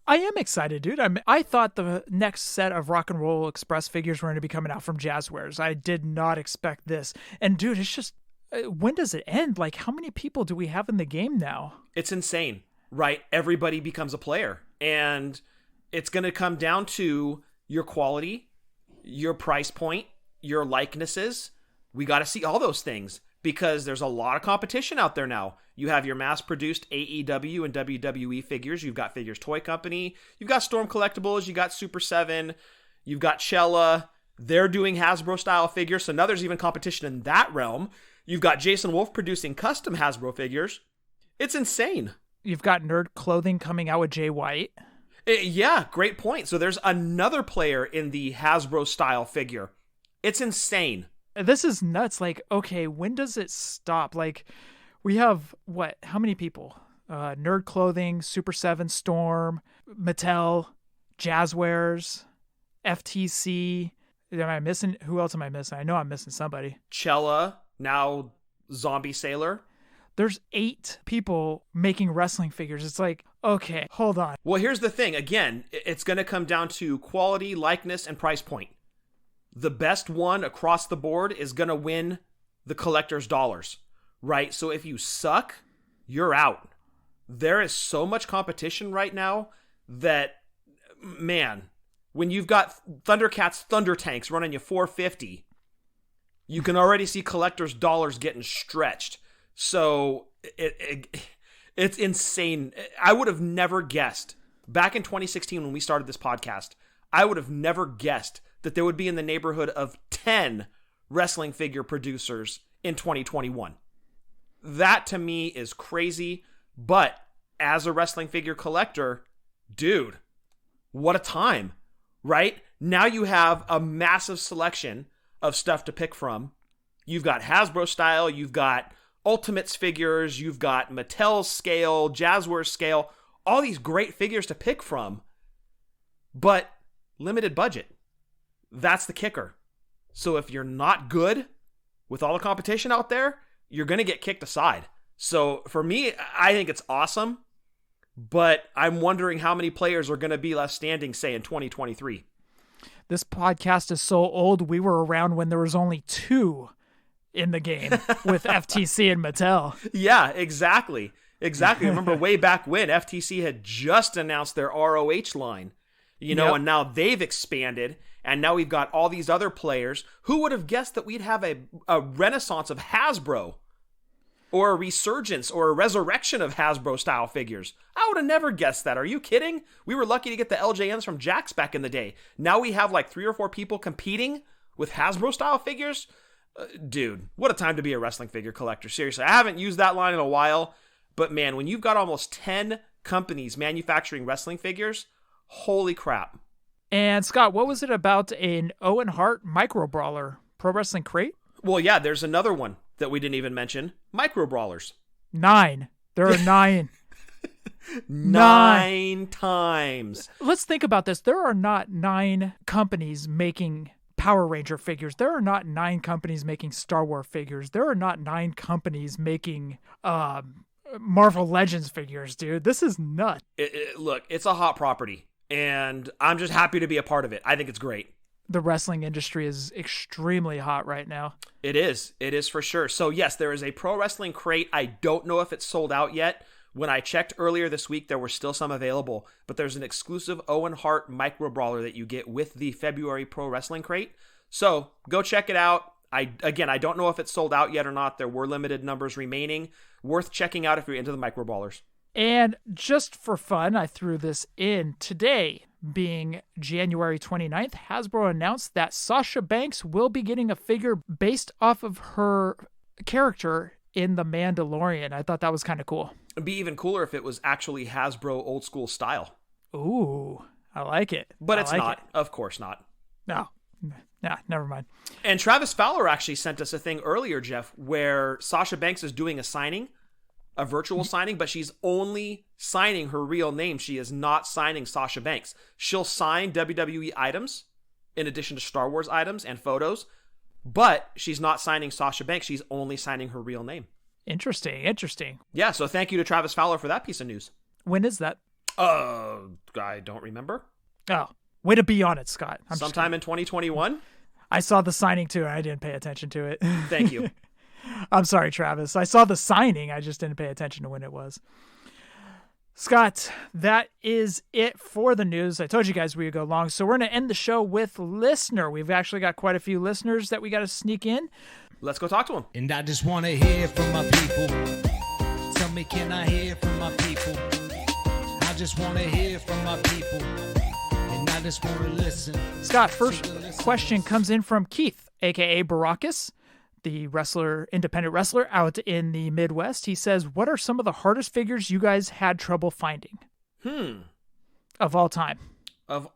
I am excited, dude. I thought the next set of Rock and Roll Express figures were going to be coming out from Jazzwares. I did not expect this. And, dude, it's just, when does it end? Like, how many people do we have in the game now? It's insane, right? Everybody becomes a player. And it's going to come down to your quality, your price point, your likenesses. We got to see all those things because there's a lot of competition out there now. You have your mass-produced AEW and WWE figures. You've got Figures Toy Company. You've got Storm Collectibles. You got Super 7. You've got Cella. They're doing Hasbro-style figures, so now there's even competition in that realm. You've got Jason Wolf producing custom Hasbro figures. It's insane. You've got Nerd Clothing coming out with Jay White. Yeah, great point. So there's another player in the Hasbro-style figure. It's insane. This is nuts. Like, okay, when does it stop? Like, we have, how many people? Nerd Clothing, Super 7, Storm, Mattel, Jazzwares, FTC. Am I missing? Who else am I missing? I know I'm missing somebody. Cella, now Zombie Sailor. There's 8 people making wrestling figures. It's like, okay, hold on. Well, here's the thing. Again, it's going to come down to quality, likeness, and price point. The best one across the board is going to win the collector's dollars, right? So if you suck, you're out. There is so much competition right now that, man, when you've got Thundercats Thunder Tanks running you $450, you can already see collector's dollars getting stretched. So it's insane. I would have never guessed, back in 2016 when we started this podcast, I would have never guessed that there would be in the neighborhood of 10 wrestling figure producers in 2021. That to me is crazy, but as a wrestling figure collector, dude, what a time, right? Now you have a massive selection of stuff to pick from. You've got Hasbro style, you've got Ultimates figures, you've got Mattel scale, Jazzwares scale, all these great figures to pick from, but limited budget. That's the kicker. So if you're not good with all the competition out there, you're going to get kicked aside. So for me, I think it's awesome, but I'm wondering how many players are going to be left standing, say, in 2023. This podcast is so old, we were around when there was only 2 in the game with FTC and Mattel. Yeah, exactly. Exactly. I remember way back when FTC had just announced their ROH line, and now they've expanded, and now we've got all these other players. Who would have guessed that we'd have a renaissance of Hasbro, or a resurgence or a resurrection of Hasbro style figures? I would have never guessed that. Are you kidding? We were lucky to get the LJNs from Jax back in the day. Now we have like 3 or 4 people competing with Hasbro style figures. Dude, what a time to be a wrestling figure collector. Seriously, I haven't used that line in a while, but man, when you've got almost 10 companies manufacturing wrestling figures, holy crap. And Scott, what was it about an Owen Hart micro brawler pro wrestling crate? Well, yeah, there's another one that we didn't even mention. Micro brawlers. 9. There are 9. 9 times. Let's think about this. There are not 9 companies making Power Ranger figures. There are not 9 companies making Star Wars figures. There are not 9 companies making Marvel Legends figures, dude. This is nuts. Look, it's a hot property, and I'm just happy to be a part of it. I think it's great. The wrestling industry is extremely hot right now. It is. It is for sure. So yes, there is a pro wrestling crate. I don't know if it's sold out yet. When I checked earlier this week, there were still some available, but there's an exclusive Owen Hart micro brawler that you get with the February Pro Wrestling Crate. So go check it out. I don't know if it's sold out yet or not. There were limited numbers remaining. Worth checking out if you're into the micro brawlers. And just for fun, I threw this in today, being January 29th. Hasbro announced that Sasha Banks will be getting a figure based off of her character in The Mandalorian. I thought that was kind of cool. It'd be even cooler if it was actually Hasbro old school style. Ooh, I like it. But it's not. Of course not. No, never mind. And Travis Fowler actually sent us a thing earlier, Jeff, where Sasha Banks is doing a signing, a virtual signing, but she's only signing her real name. She is not signing Sasha Banks. She'll sign WWE items in addition to Star Wars items and photos, but she's not signing Sasha Banks. She's only signing her real name. Interesting. Yeah, so thank you to Travis Fowler for that piece of news. When is that? I don't remember. Oh, way to be on it, Scott. Sometime in 2021? I saw the signing too, and I didn't pay attention to it. Thank you. I'm sorry, Travis. I saw the signing. I just didn't pay attention to when it was. Scott, that is it for the news. I told you guys we would go long, so we're going to end the show with listener. We've actually got quite a few listeners that we got to sneak in. Let's go talk to them. And I just want to hear from my people. Tell me, can I hear from my people? I just want to hear from my people. And I just want to listen. Scott, first question comes in from Keith, a.k.a. Baracus, the independent wrestler out in the Midwest. He says, what are some of the hardest figures you guys had trouble finding? Of all time. Of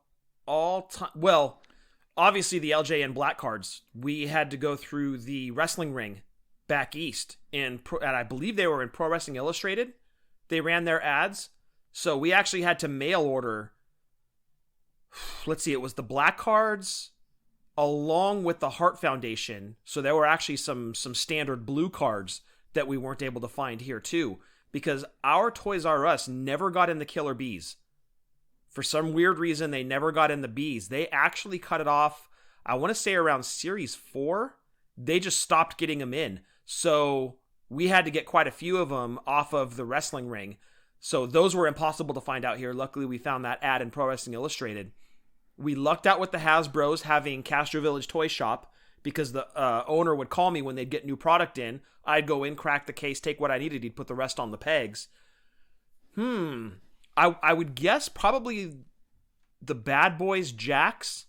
all time? Well, obviously the LJN black cards. We had to go through the wrestling ring back east, and I believe they were in Pro Wrestling Illustrated. They ran their ads. So we actually had to mail order, let's see, it was the black cards along with the Heart Foundation. So there were actually some standard blue cards that we weren't able to find here too, because our Toys R Us never got in the Killer Bees. For some weird reason, they never got in the Bees. They actually cut it off, I want to say around Series 4. They just stopped getting them in. So we had to get quite a few of them off of the wrestling ring. So those were impossible to find out here. Luckily, we found that ad in Pro Wrestling Illustrated. We lucked out with the Hasbros having Castro Village Toy Shop, because the owner would call me when they'd get new product in. I'd go in, crack the case, take what I needed. He'd put the rest on the pegs. I would guess probably the Bad Boys Jacks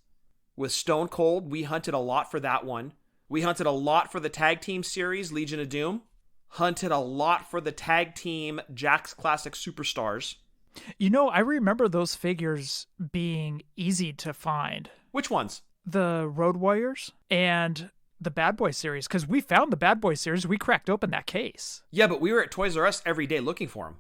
with Stone Cold. We hunted a lot for that one. We hunted a lot for the tag team series, Legion of Doom. Hunted a lot for the tag team Jack's Classic Superstars. You know, I remember those figures being easy to find. Which ones? The Road Warriors and the Bad Boy series, because we found the Bad Boy series. We cracked open that case. Yeah, but we were at Toys R Us every day looking for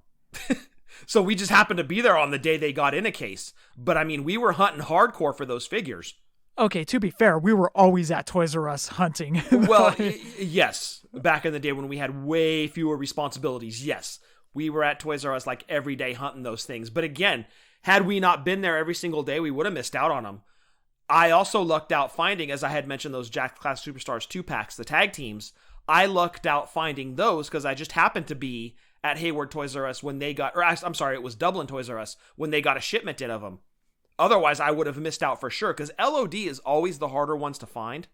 them. So we just happened to be there on the day they got in a case. But I mean, we were hunting hardcore for those figures. Okay, to be fair, we were always at Toys R Us hunting. Well, yes. Back in the day when we had way fewer responsibilities, yes. We were at Toys R Us like every day hunting those things. But again, had we not been there every single day, we would have missed out on them. I also lucked out finding, as I had mentioned, those Jack Class Superstars 2-packs, the tag teams. I lucked out finding those because I just happened to be at Hayward Toys R Us when they got, or I'm sorry, it was Dublin Toys R Us when they got a shipment in of them. Otherwise, I would have missed out for sure because LOD is always the harder ones to find.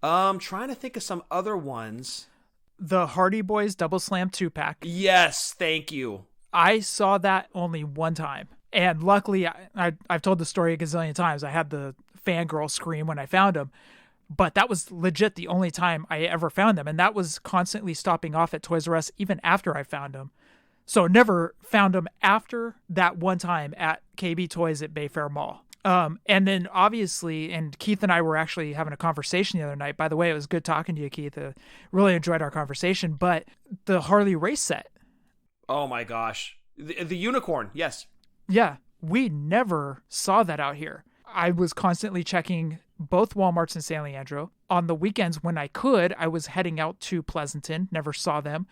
Trying to think of some other ones. The Hardy Boys Double Slam 2-pack. Yes, thank you. I saw that only one time. And luckily, I've told the story a gazillion times. I had the fangirl scream when I found them. But that was legit the only time I ever found them. And that was constantly stopping off at Toys R Us even after I found them. So never found them after that one time at KB Toys at Bayfair Mall. And then obviously, and Keith and I were actually having a conversation the other night. By the way, it was good talking to you, Keith. Really enjoyed our conversation. But the Harley race set. Oh my gosh. The unicorn, yes. Yeah, we never saw that out here. I was constantly checking both Walmarts in San Leandro. On the weekends when I could, I was heading out to Pleasanton. Never saw them.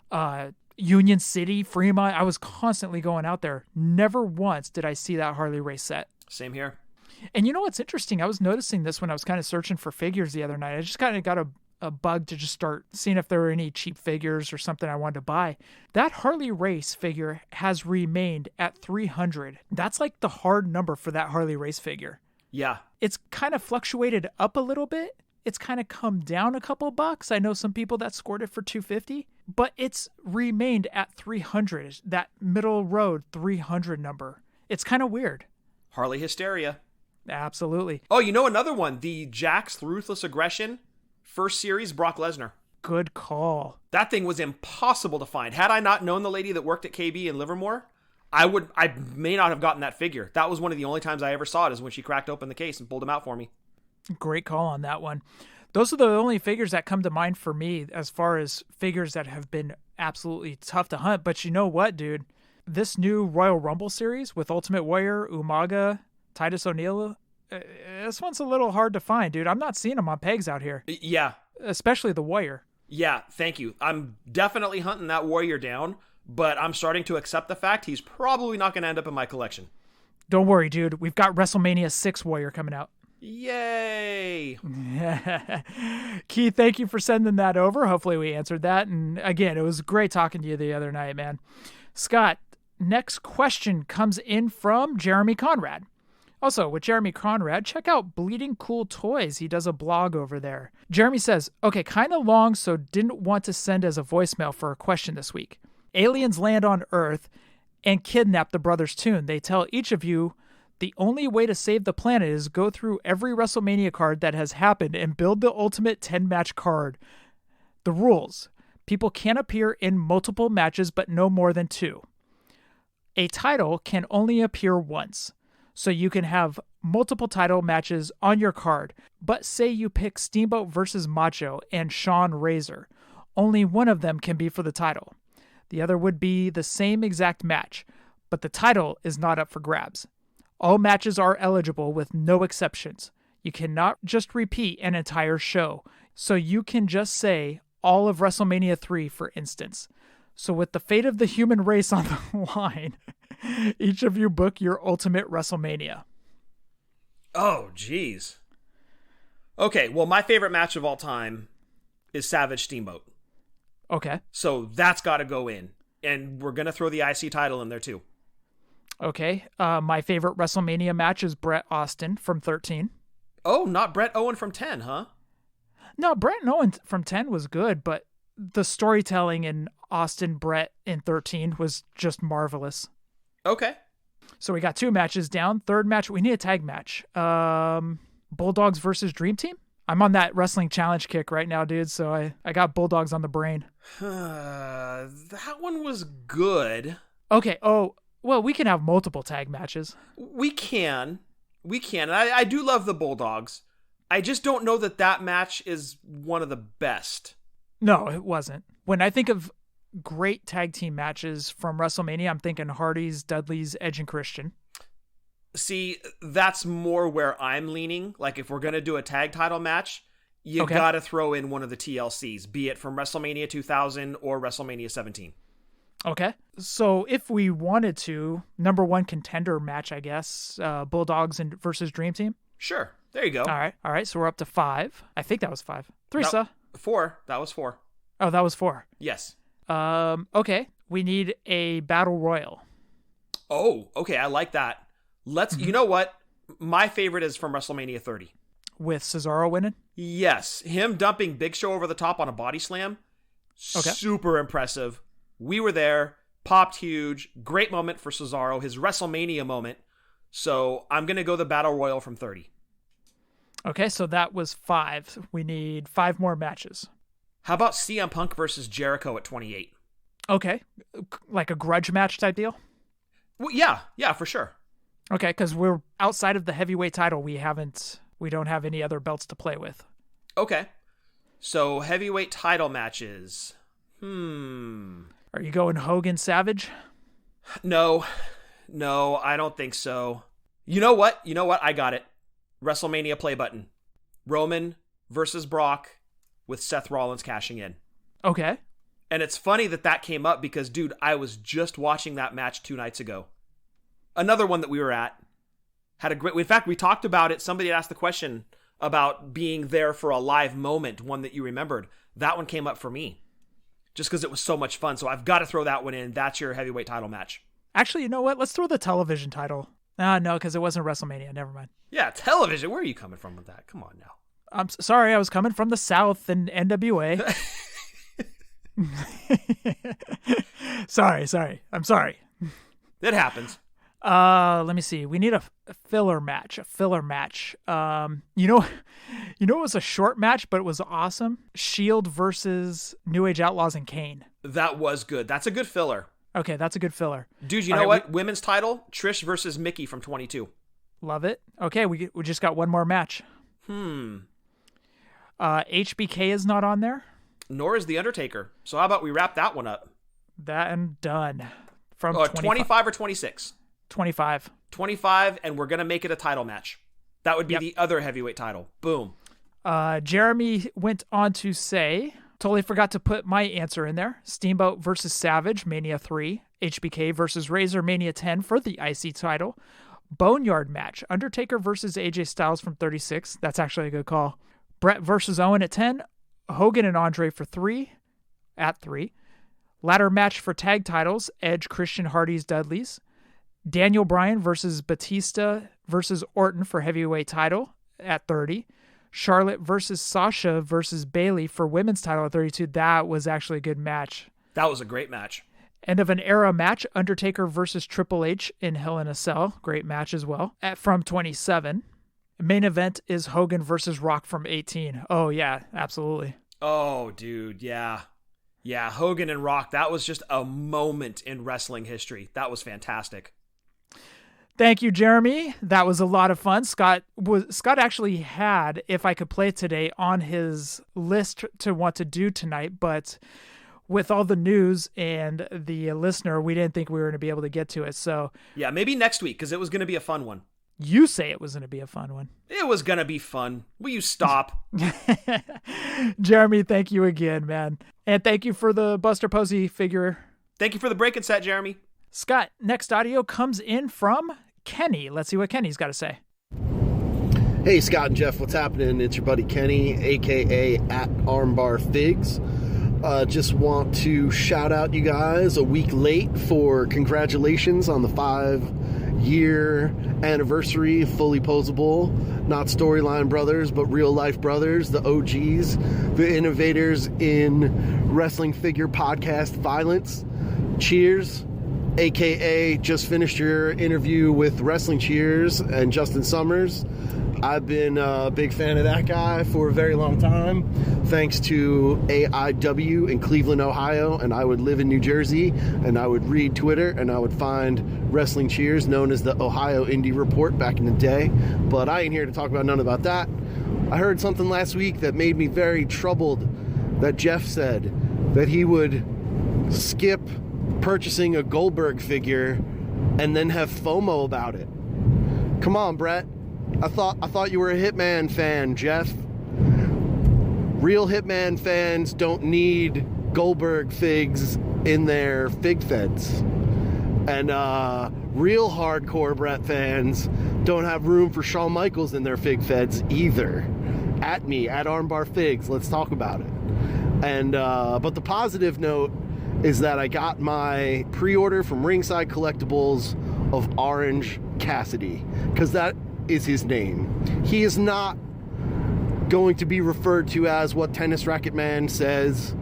Union City, Fremont. I was constantly going out there. Never once did I see that Harley race set. Same here. And you know what's interesting? I was noticing this when I was kind of searching for figures the other night. I just kind of got a bug to just start seeing if there were any cheap figures or something I wanted to buy. That Harley race figure has remained at 300. That's like the hard number for that Harley race figure. Yeah. It's kind of fluctuated up a little bit. It's kind of come down a couple bucks. I know some people that scored it for $250, but it's remained at 300. That middle road 300 number. It's kind of weird. Harley hysteria. Absolutely. Oh, you know another one, the Jax Ruthless Aggression first series, Brock Lesnar. Good call. That thing was impossible to find. Had I not known the lady that worked at KB in Livermore, I may not have gotten that figure. That was one of the only times I ever saw it, is when she cracked open the case and pulled him out for me. Great call on that one. Those are the only figures that come to mind for me as far as figures that have been absolutely tough to hunt. But you know what, dude? This new Royal Rumble series with Ultimate Warrior, Umaga, Titus O'Neil, this one's a little hard to find, dude. I'm not seeing them on pegs out here. Yeah. Especially the Warrior. Yeah, thank you. I'm definitely hunting that Warrior down, but I'm starting to accept the fact he's probably not going to end up in my collection. Don't worry, dude. We've got WrestleMania 6 Warrior coming out. Yay! Keith, thank you for sending that over. Hopefully we answered that. And again, it was great talking to you the other night, man. Scott, next question comes in from Jeremy Conrad. Also, with Jeremy Conrad, check out Bleeding Cool Toys. He does a blog over there. Jeremy says, okay, kind of long, so didn't want to send as a voicemail for a question this week. Aliens land on Earth and kidnap the Brothers Toon. They tell each of you the only way to save the planet is go through every WrestleMania card that has happened and build the ultimate 10-match card. The rules. People can appear in multiple matches, but no more than 2. A title can only appear once. So you can have multiple title matches on your card, but say you pick Steamboat versus Macho and Sean Razor. Only one of them can be for the title. The other would be the same exact match, but the title is not up for grabs. All matches are eligible with no exceptions. You cannot just repeat an entire show, so you can just say all of WrestleMania 3, for instance. So with the fate of the human race on the line, each of you book your ultimate WrestleMania. Oh, geez. Okay, well, my favorite match of all time is Savage Steamboat. Okay. So that's got to go in. And we're going to throw the IC title in there, too. Okay. My favorite WrestleMania match is Bret Austin from 13. Oh, not Bret Owen from 10, huh? No, Bret Owen from 10 was good, but the storytelling in Austin Bret in 13 was just marvelous. Okay. So we got 2 matches down. Third match, we need a tag match. Bulldogs versus Dream Team? I'm on that wrestling challenge kick right now, dude, so I got Bulldogs on the brain. That one was good. Okay, well, we can have multiple tag matches. We can. And I do love the Bulldogs. I just don't know that match is one of the best. No, it wasn't. When I think of great tag team matches from WrestleMania, I'm thinking Hardy's, Dudley's, Edge, and Christian. See, that's more where I'm leaning. Like, if we're going to do a tag title match, you got to throw in one of the TLCs, be it from WrestleMania 2000 or WrestleMania 17. Okay. So if we wanted to, number 1 contender match, I guess, Bulldogs versus Dream Team. Sure. There you go. All right. So we're up to 5. I think that was 5. 3, no, sir. 4. That was 4. Oh, that was 4. Yes. Okay. We need a battle royal. Oh, okay. I like that. You know what? My favorite is from WrestleMania 30. With Cesaro winning? Yes. Him dumping Big Show over the top on a body slam. Okay. Super impressive. We were there. Popped huge. Great moment for Cesaro. His WrestleMania moment. So I'm going to go the battle royal from 30. Okay, so that was 5. We need 5 more matches. How about CM Punk versus Jericho at 28? Okay. Like a grudge match type deal? Well, yeah, for sure. Okay, because we're outside of the heavyweight title. We don't have any other belts to play with. Okay. So heavyweight title matches. Are you going Hogan Savage? No, I don't think so. You know what? I got it. WrestleMania play button. Roman versus Brock with Seth Rollins cashing in. Okay. And it's funny that came up because, dude, I was just watching that match 2 nights ago. Another one that we were at. In fact, we talked about it. Somebody asked the question about being there for a live moment, one that you remembered. That one came up for me. Just because it was so much fun. So I've got to throw that one in. That's your heavyweight title match. Actually, you know what? Let's throw the television title. No, because it wasn't WrestleMania. Never mind. Yeah, television. Where are you coming from with that? Come on now. I'm sorry. I was coming from the South and NWA. Sorry. I'm sorry. It happens. Let me see. We need a filler match. You know, it was a short match, but it was awesome. Shield versus New Age Outlaws and Kane. That was good. That's a good filler. Okay, that's a good filler. Dude, you know what? Women's title, Trish versus Mickey from 22. Love it. Okay, we just got one more match. HBK is not on there. Nor is The Undertaker. So how about we wrap that one up? That and done. From 25 or 26? 25. 25, and we're going to make it a title match. That would be the other heavyweight title. Boom. Jeremy went on to say, totally forgot to put my answer in there. Steamboat versus Savage, Mania 3. HBK versus Razor, Mania 10 for the IC title. Boneyard match, Undertaker versus AJ Styles from 36. That's actually a good call. Bret versus Owen at 10. Hogan and Andre for 3. At 3. Ladder match for tag titles, Edge, Christian, Hardy's, Dudley's. Daniel Bryan versus Batista versus Orton for heavyweight title at 30. Charlotte versus Sasha versus Bayley for women's title at 32. That was actually a good match. That was a great match. End of an era match, Undertaker versus Triple H in Hell in a Cell. Great match as well. From 27. Main event is Hogan versus Rock from 18. Oh, yeah, absolutely. Oh, dude, yeah. Yeah, Hogan and Rock, that was just a moment in wrestling history. That was fantastic. Thank you, Jeremy. That was a lot of fun. Scott actually had If I Could Play It Today on his list to want to do tonight, but with all the news and the listener, we didn't think we were going to be able to get to it. So yeah, maybe next week, because it was going to be a fun one. You say it was going to be a fun one. It was going to be fun. Will you stop? Jeremy, thank you again, man. And thank you for the Buster Posey figure. Thank you for the break-in set, Jeremy. Scott, next audio comes in from Kenny. Let's see what Kenny's got to say. Hey, Scott and Jeff, what's happening? It's your buddy Kenny, a.k.a. at Armbar Figs. Just want to shout out you guys a week late for congratulations on the 5-year anniversary of Fullyposeable. Not Storyline Brothers, but real life brothers, the OGs, the innovators in wrestling figure podcast violence. Cheers. AKA just finished your interview with Wrestling Cheers and Justin Summers. I've been a big fan of that guy for a very long time, thanks to AIW in Cleveland, Ohio, and I would live in New Jersey, and I would read Twitter, and I would find Wrestling Cheers, known as the Ohio Indie Report back in the day, but I ain't here to talk about none about that. I heard something last week that made me very troubled, that Jeff said that he would skip purchasing a Goldberg figure and then have FOMO about it. Come on, Brett. I thought you were a Hitman fan, Jeff. Real Hitman fans don't need Goldberg figs in their fig feds. And real hardcore Brett fans don't have room for Shawn Michaels in their fig feds either. At me, at Armbar Figs, let's talk about it. And but the positive note is that I got my pre-order from Ringside Collectibles of Orange Cassidy, because that is his name. He is not going to be referred to as what Tennis Racket Man says,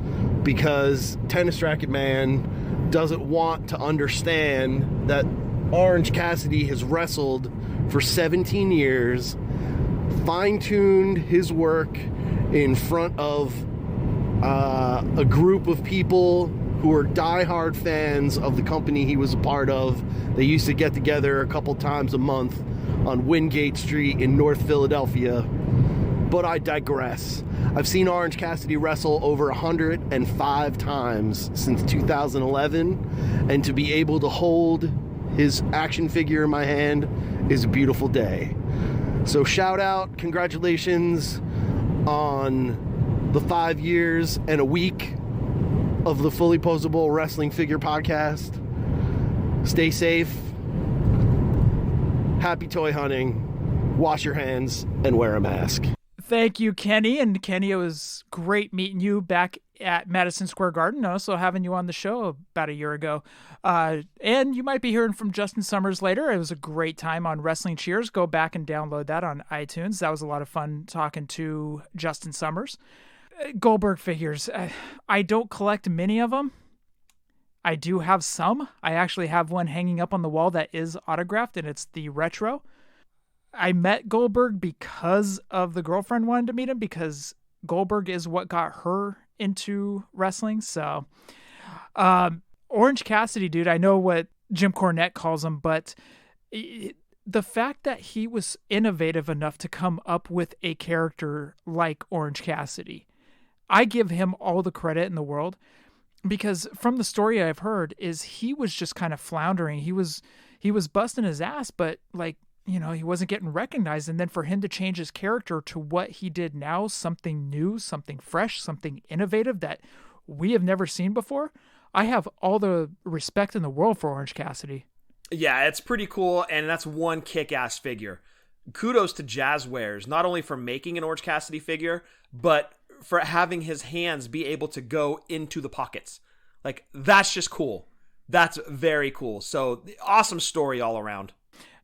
because Tennis Racket Man doesn't want to understand that Orange Cassidy has wrestled for 17 years, fine-tuned his work in front of a group of people who are diehard fans of the company he was a part of. They used to get together a couple times a month on Wingate Street in North Philadelphia. But I digress. I've seen Orange Cassidy wrestle over 105 times since 2011, and to be able to hold his action figure in my hand is a beautiful day. So shout out, congratulations on the 5 years and a week of the Fullyposeable Wrestling Figure Podcast. Stay safe. Happy toy hunting. Wash your hands and wear a mask. Thank you, Kenny. And Kenny, it was great meeting you back at Madison Square Garden. Also having you on the show about a year ago. And you might be hearing from Justin Summers later. It was a great time on Wrestling Cheers. Go back and download that on iTunes. That was a lot of fun talking to Justin Summers. Goldberg figures. I don't collect many of them. I do have some. I actually have one hanging up on the wall that is autographed, and it's the retro. I met Goldberg because of the girlfriend wanted to meet him, because Goldberg is what got her into wrestling. So, Orange Cassidy, dude, I know what Jim Cornette calls him, but the fact that he was innovative enough to come up with a character like Orange Cassidy, I give him all the credit in the world, because from the story I've heard is he was just kind of floundering. He was busting his ass, but he wasn't getting recognized. And then for him to change his character to what he did now, something new, something fresh, something innovative that we have never seen before. I have all the respect in the world for Orange Cassidy. Yeah, it's pretty cool. And that's one kick-ass figure. Kudos to Jazzwares, not only for making an Orange Cassidy figure, but for having his hands be able to go into the pockets. Like, that's just cool. That's very cool. So awesome story all around.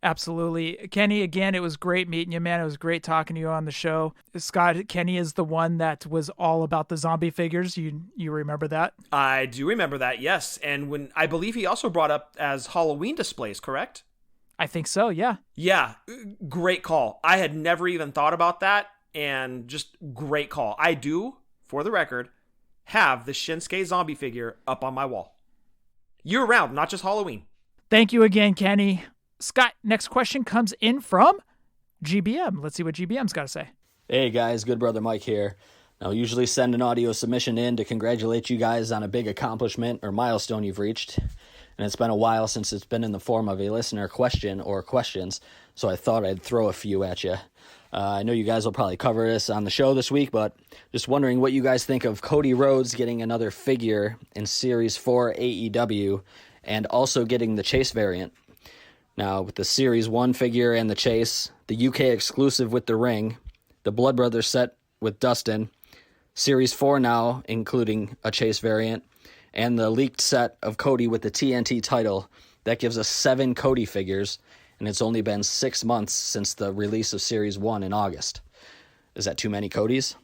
Absolutely. Kenny, again, it was great meeting you, man. It was great talking to you on the show. Scott, Kenny is the one that was all about the zombie figures. You remember that? I do remember that, yes. And when I believe he also brought up as Halloween displays, correct? I think so, yeah. Yeah, great call. I had never even thought about that, and just great call. I do, for the record, have the Shinsuke zombie figure up on my wall. Year-round, not just Halloween. Thank you again, Kenny. Scott, next question comes in from GBM. Let's see what GBM's got to say. Hey guys, Good Brother Mike here. Now, usually send an audio submission in to congratulate you guys on a big accomplishment or milestone you've reached. And it's been a while since it's been in the form of a listener question or questions, so I thought I'd throw a few at you. I know you guys will probably cover this on the show this week, but just wondering what you guys think of Cody Rhodes getting another figure in Series 4 AEW and also getting the Chase variant. Now, with the Series 1 figure and the Chase, the UK exclusive with the ring, the Blood Brothers set with Dustin, Series 4 now, including a Chase variant, and the leaked set of Cody with the TNT title, that gives us 7 Cody figures, and it's only been 6 months since the release of Series 1 in August. Is that too many Codys?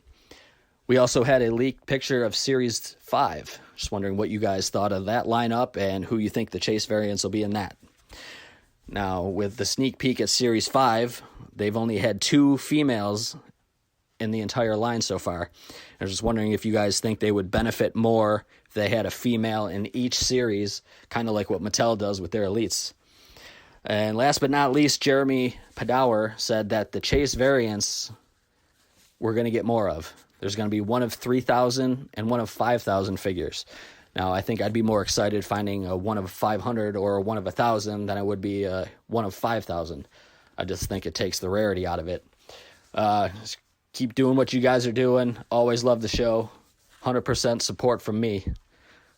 We also had a leaked picture of Series 5. Just wondering what you guys thought of that lineup and who you think the Chase variants will be in that. Now, with the sneak peek at Series 5, they've only had 2 females in the entire line so far. I was just wondering if you guys think they would benefit more if they had a female in each series, kind of like what Mattel does with their elites. And last but not least, Jeremy Padawer said that the Chase variants we're going to get more of. There's going to be one of 3,000 and one of 5,000 figures. Now, I think I'd be more excited finding a one of 500 or a one of 1,000 than I would be a one of 5,000. I just think it takes the rarity out of it. Just keep doing what you guys are doing. Always love the show. 100% support from me.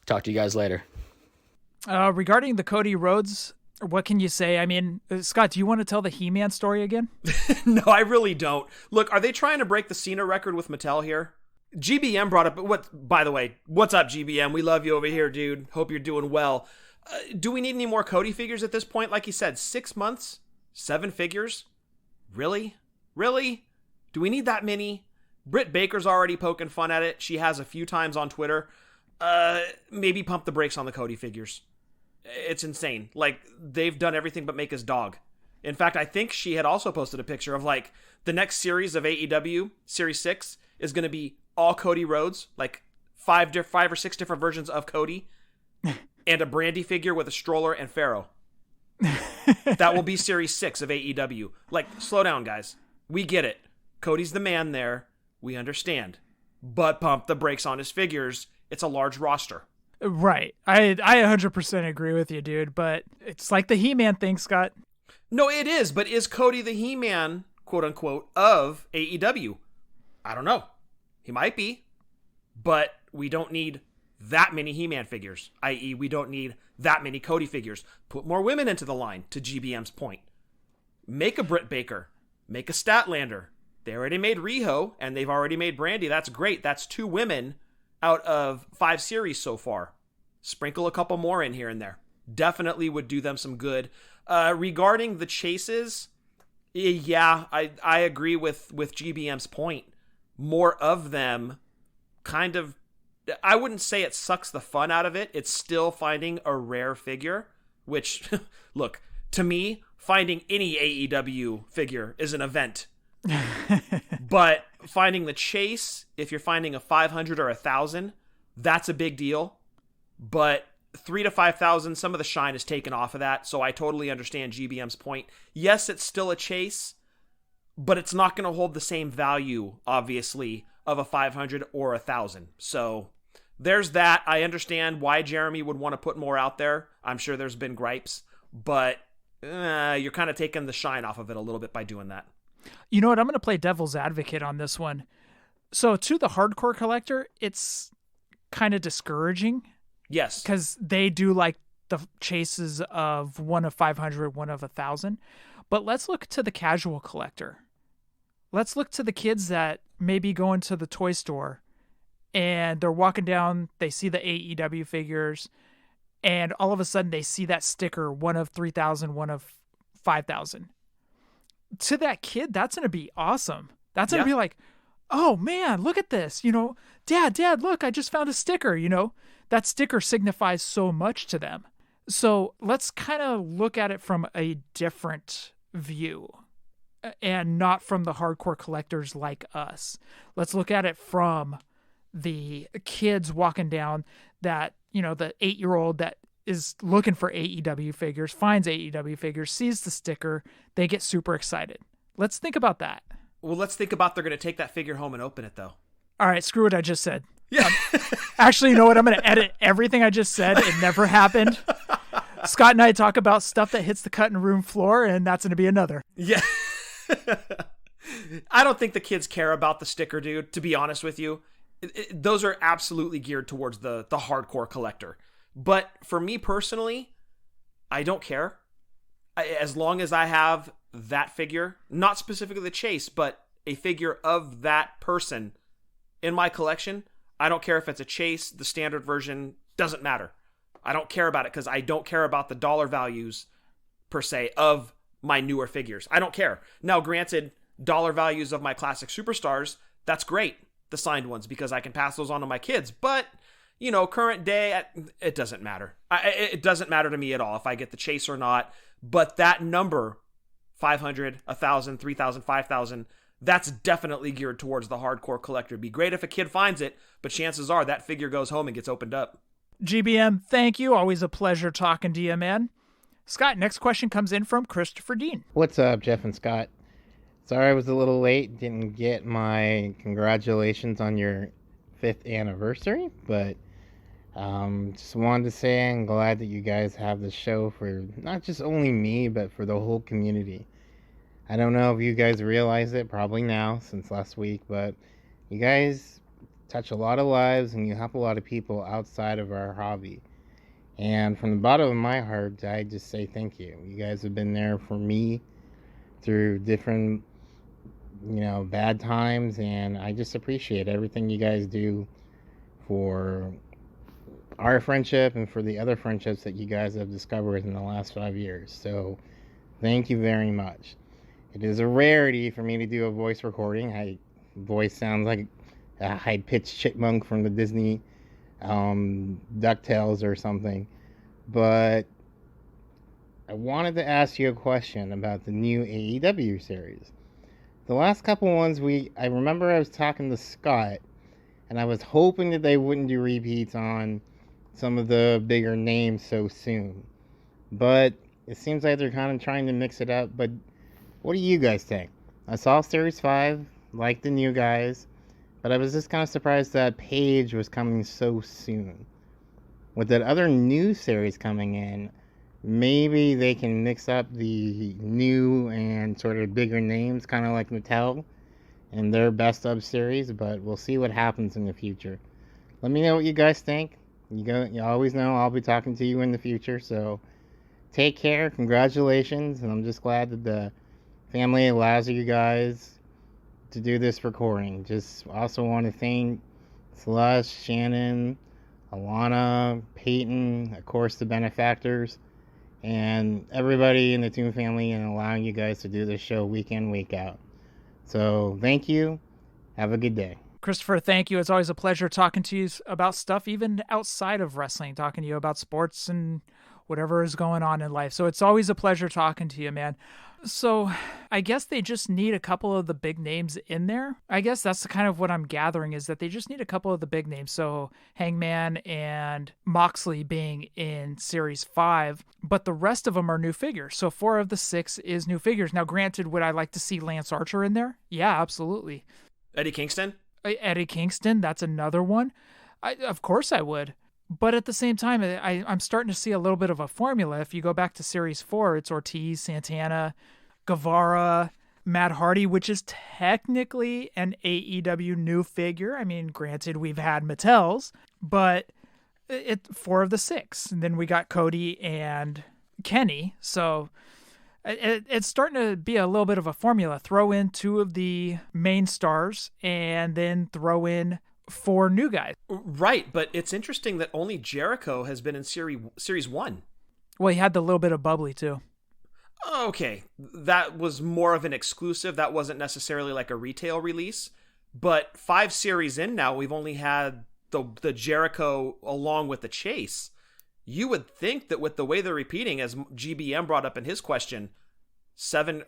Talk to you guys later. Regarding the Cody Rhodes, what can you say? I mean, Scott, do you want to tell the He-Man story again? No, I really don't. Look, are they trying to break the Cena record with Mattel here? GBM brought up, by the way, what's up, GBM? We love you over here, dude. Hope you're doing well. Do we need any more Cody figures at this point? Like he said, 6 months, 7 figures? Really? Really? Do we need that many? Britt Baker's already poking fun at it. She has a few times on Twitter. Maybe pump the brakes on the Cody figures. It's insane. Like, they've done everything but make his dog. In fact, I think she had also posted a picture of, like, the next series of AEW, Series 6, is going to be all Cody Rhodes, like 5 or 6 different versions of Cody, and a Brandy figure with a stroller and Pharaoh. That will be Series 6 of AEW. Like, slow down, guys. We get it. Cody's the man there. We understand. But pump the brakes on his figures. It's a large roster. Right. I 100% agree with you, dude, but it's like the He-Man thing, Scott. No, it is, but is Cody the He-Man, quote-unquote, of AEW? I don't know. He might be, but we don't need that many He-Man figures, i.e. we don't need that many Cody figures. Put more women into the line, to GBM's point. Make a Britt Baker. Make a Statlander. They already made Riho, and they've already made Brandy. That's great. That's 2 women out of 5 series so far. Sprinkle a couple more in here and there. Definitely would do them some good. Regarding the chases, yeah, I agree with GBM's point. More of them kind of, I wouldn't say it sucks the fun out of it. It's still finding a rare figure, which, look, to me, finding any AEW figure is an event. But finding the chase, if you're finding a 500 or 1,000, that's a big deal. But 3 to 5,000, some of the shine is taken off of that, so I totally understand GBM's point. Yes, it's still a chase, but it's not going to hold the same value, obviously, of a 500 or 1,000. So there's that. I understand why Jeremy would want to put more out there. I'm sure there's been gripes, but you're kind of taking the shine off of it a little bit by doing that. You know what? I'm going to play devil's advocate on this one. So to the hardcore collector, it's kind of discouraging. Yes. Because they do like the chases of one of 500, one of 1,000. But let's look to the casual collector. Let's look to the kids that maybe go into the toy store and they're walking down, they see the AEW figures, and all of a sudden they see that sticker, one of 3,000, one of 5,000. To that kid, that's going to be awesome. That's going to be like, oh man, look at this. Dad, look, I just found a sticker. That sticker signifies so much to them. So let's kind of look at it from a different view and not from the hardcore collectors like us. Let's look at it from the kids walking down that, the 8-year-old that is looking for AEW figures, finds AEW figures, sees the sticker, they get super excited. Let's think about that. Well, let's think about they're going to take that figure home and open it, though. All right, screw what I just said. Yeah. Actually, you know what? I'm going to edit everything I just said. It never happened. Scott and I talk about stuff that hits the cutting room floor, and that's going to be another. Yeah. I don't think the kids care about the sticker, dude, to be honest with you. Those are absolutely geared towards the hardcore collector. But for me personally, I don't care. As long as I have that figure, not specifically the Chase, but a figure of that person in my collection, I don't care if it's a Chase, the standard version, doesn't matter. I don't care about it because I don't care about the dollar values, per se, of my newer figures. I don't care. Now, granted, dollar values of my classic superstars, that's great, the signed ones, because I can pass those on to my kids. But, current day, it doesn't matter. It doesn't matter to me at all if I get the Chase or not. But that number, 500, 1,000, 3,000, 5,000, that's definitely geared towards the hardcore collector. It'd be great if a kid finds it, but chances are that figure goes home and gets opened up. GBM, thank you. Always a pleasure talking to you, man. Scott, next question comes in from Christopher Dean. What's up, Jeff and Scott? Sorry I was a little late. Didn't get my congratulations on your 5th anniversary, but just wanted to say I'm glad that you guys have the show for not just only me, but for the whole community. I don't know if you guys realize it, probably now, since last week, but you guys touch a lot of lives and you help a lot of people outside of our hobby. And from the bottom of my heart, I just say thank you. You guys have been there for me through different, bad times, and I just appreciate everything you guys do for our friendship and for the other friendships that you guys have discovered in the last 5 years. So thank you very much. It is a rarity for me to do a voice recording. My voice sounds like a high-pitched chipmunk from the Disney DuckTales or something. But I wanted to ask you a question about the new AEW series. The last couple ones I remember I was talking to Scott, and I was hoping that they wouldn't do repeats on some of the bigger names so soon. But it seems like they're kind of trying to mix it up. But what do you guys think? I saw Series 5, liked the new guys, but I was just kind of surprised that Paige was coming so soon. With that other new series coming in, maybe they can mix up the new and sort of bigger names, kind of like Mattel and their best of series, but we'll see what happens in the future. Let me know what you guys think. You always know I'll be talking to you in the future, so take care, congratulations, and I'm just glad that the family allows you guys to do this recording. Just also want to thank Slush, Shannon, Alana, Peyton, of course the benefactors, and everybody in the Toon family, and allowing you guys to do this show week in, week out. So thank you. Have a good day. Christopher, thank you. It's always a pleasure talking to you about stuff even outside of wrestling, talking to you about sports and whatever is going on in life. So it's always a pleasure talking to you, man. So I guess they just need a couple of the big names in there. I guess that's kind of what I'm gathering, is that they just need a couple of the big names. So Hangman and Moxley being in Series 5, but the rest of them are new figures. So 4 of the 6 is new figures. Now, granted, would I like to see Lance Archer in there? Yeah, absolutely. Eddie Kingston? Eddie Kingston, that's another one. Of course I would. But at the same time, I'm starting to see a little bit of a formula. If you go back to Series 4, it's Ortiz, Santana, Guevara, Matt Hardy, which is technically an AEW new figure. I mean, granted, we've had Mattel's, but it's 4 of the 6. And then we got Cody and Kenny. So it's starting to be a little bit of a formula. Throw in 2 of the main stars and then throw in for new guys. Right, but it's interesting that only Jericho has been in series 1. Well, he had the little bit of bubbly too. Okay, that was more of an exclusive. That wasn't necessarily like a retail release. But 5 series in now, we've only had the Jericho along with the Chase. You would think that with the way they're repeating, as GBM brought up in his question, 7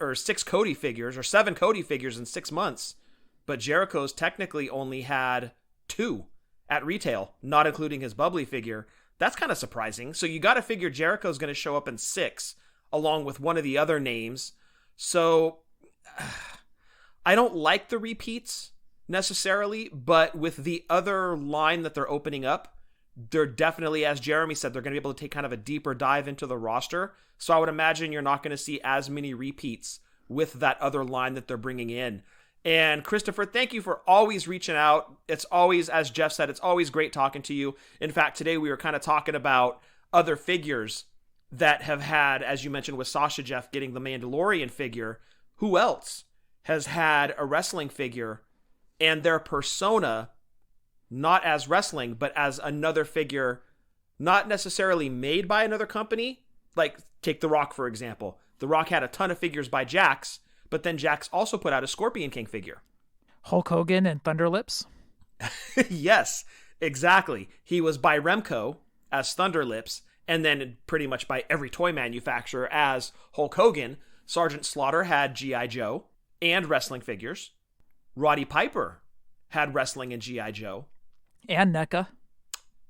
Cody figures in 6 months, but Jericho's technically only had 2 at retail, not including his bubbly figure. That's kind of surprising. So you got to figure Jericho's going to show up in 6 along with one of the other names. So I don't like the repeats necessarily, but with the other line that they're opening up, they're definitely, as Jeremy said, they're going to be able to take kind of a deeper dive into the roster. So I would imagine you're not going to see as many repeats with that other line that they're bringing in. And Christopher, thank you for always reaching out. It's always, as Jeff said, it's always great talking to you. In fact, today we were kind of talking about other figures that have had, as you mentioned with Sasha, Jeff, getting the Mandalorian figure. Who else has had a wrestling figure and their persona not as wrestling, but as another figure, not necessarily made by another company? Like, take The Rock, for example. The Rock had a ton of figures by Jax, but then Jax also put out a Scorpion King figure. Hulk Hogan and Thunderlips? Yes, exactly. He was by Remco as Thunderlips, and then pretty much by every toy manufacturer as Hulk Hogan. Sergeant Slaughter had G.I. Joe and wrestling figures. Roddy Piper had wrestling and G.I. Joe. And NECA.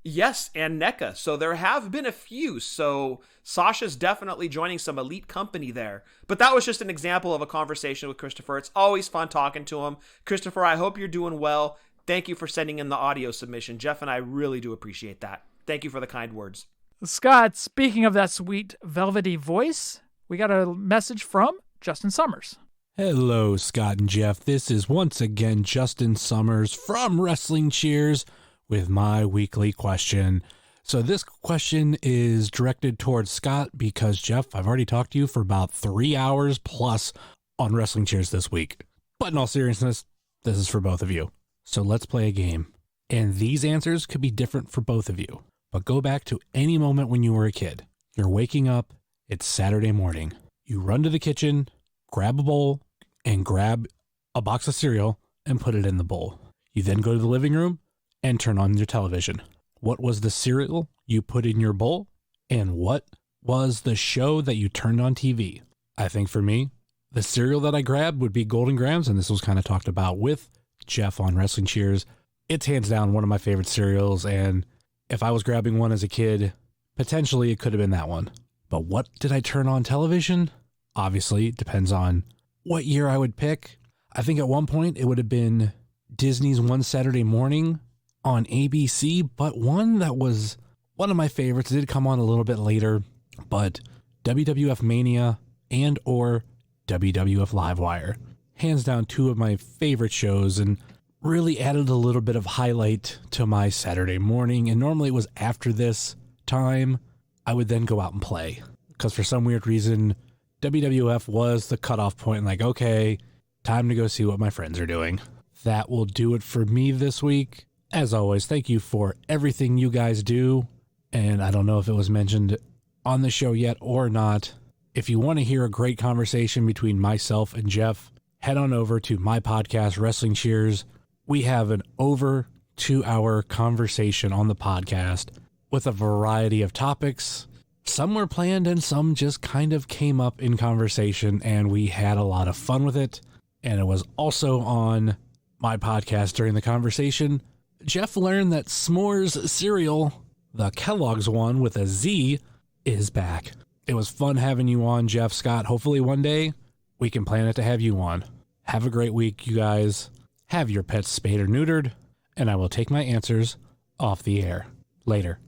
Yes, and NECA. So there have been a few. So Sasha's definitely joining some elite company there. But that was just an example of a conversation with Christopher. It's always fun talking to him. Christopher, I hope you're doing well. Thank you for sending in the audio submission. Jeff and I really do appreciate that. Thank you for the kind words. Scott, speaking of that sweet velvety voice, we got a message from Justin Summers. Hello, Scott and Jeff. This is once again Justin Summers from Wrestling Cheers with my weekly question. So this question is directed towards Scott because, Jeff, I've already talked to you for about 3 hours plus on Wrestling Cheers this week. But in all seriousness, this is for both of you. So let's play a game. And these answers could be different for both of you. But go back to any moment when you were a kid. You're waking up, it's Saturday morning. You run to the kitchen, grab a bowl, and grab a box of cereal and put it in the bowl. You then go to the living room and turn on your television. What was the cereal you put in your bowl? And what was the show that you turned on TV? I think for me, the cereal that I grabbed would be Golden Grahams, and this was kind of talked about with Jeff on Wrestling Cheers. It's hands down one of my favorite cereals, and if I was grabbing one as a kid, potentially it could have been that one. But what did I turn on television? Obviously, it depends on what year I would pick. I think at one point it would have been Disney's One Saturday Morning on ABC, but one that was one of my favorites. It did come on a little bit later, but WWF Mania and or WWF Livewire. Hands down, 2 of my favorite shows, and really added a little bit of highlight to my Saturday morning. And normally it was after this time, I would then go out and play. Because for some weird reason, WWF was the cutoff point. Like, okay, time to go see what my friends are doing. That will do it for me this week. As always, thank you for everything you guys do. And I don't know if it was mentioned on the show yet or not. If you want to hear a great conversation between myself and Jeff, head on over to my podcast, Wrestling Cheers. We have an over 2-hour conversation on the podcast with a variety of topics. Some were planned and some just kind of came up in conversation, and we had a lot of fun with it. And it was also on my podcast during the conversation. Jeff learned that S'mores cereal, the Kellogg's one with a Z, is back. It was fun having you on, Jeff, Scott. Hopefully one day we can plan it to have you on. Have a great week, you guys. Have your pets spayed or neutered, and I will take my answers off the air. Later.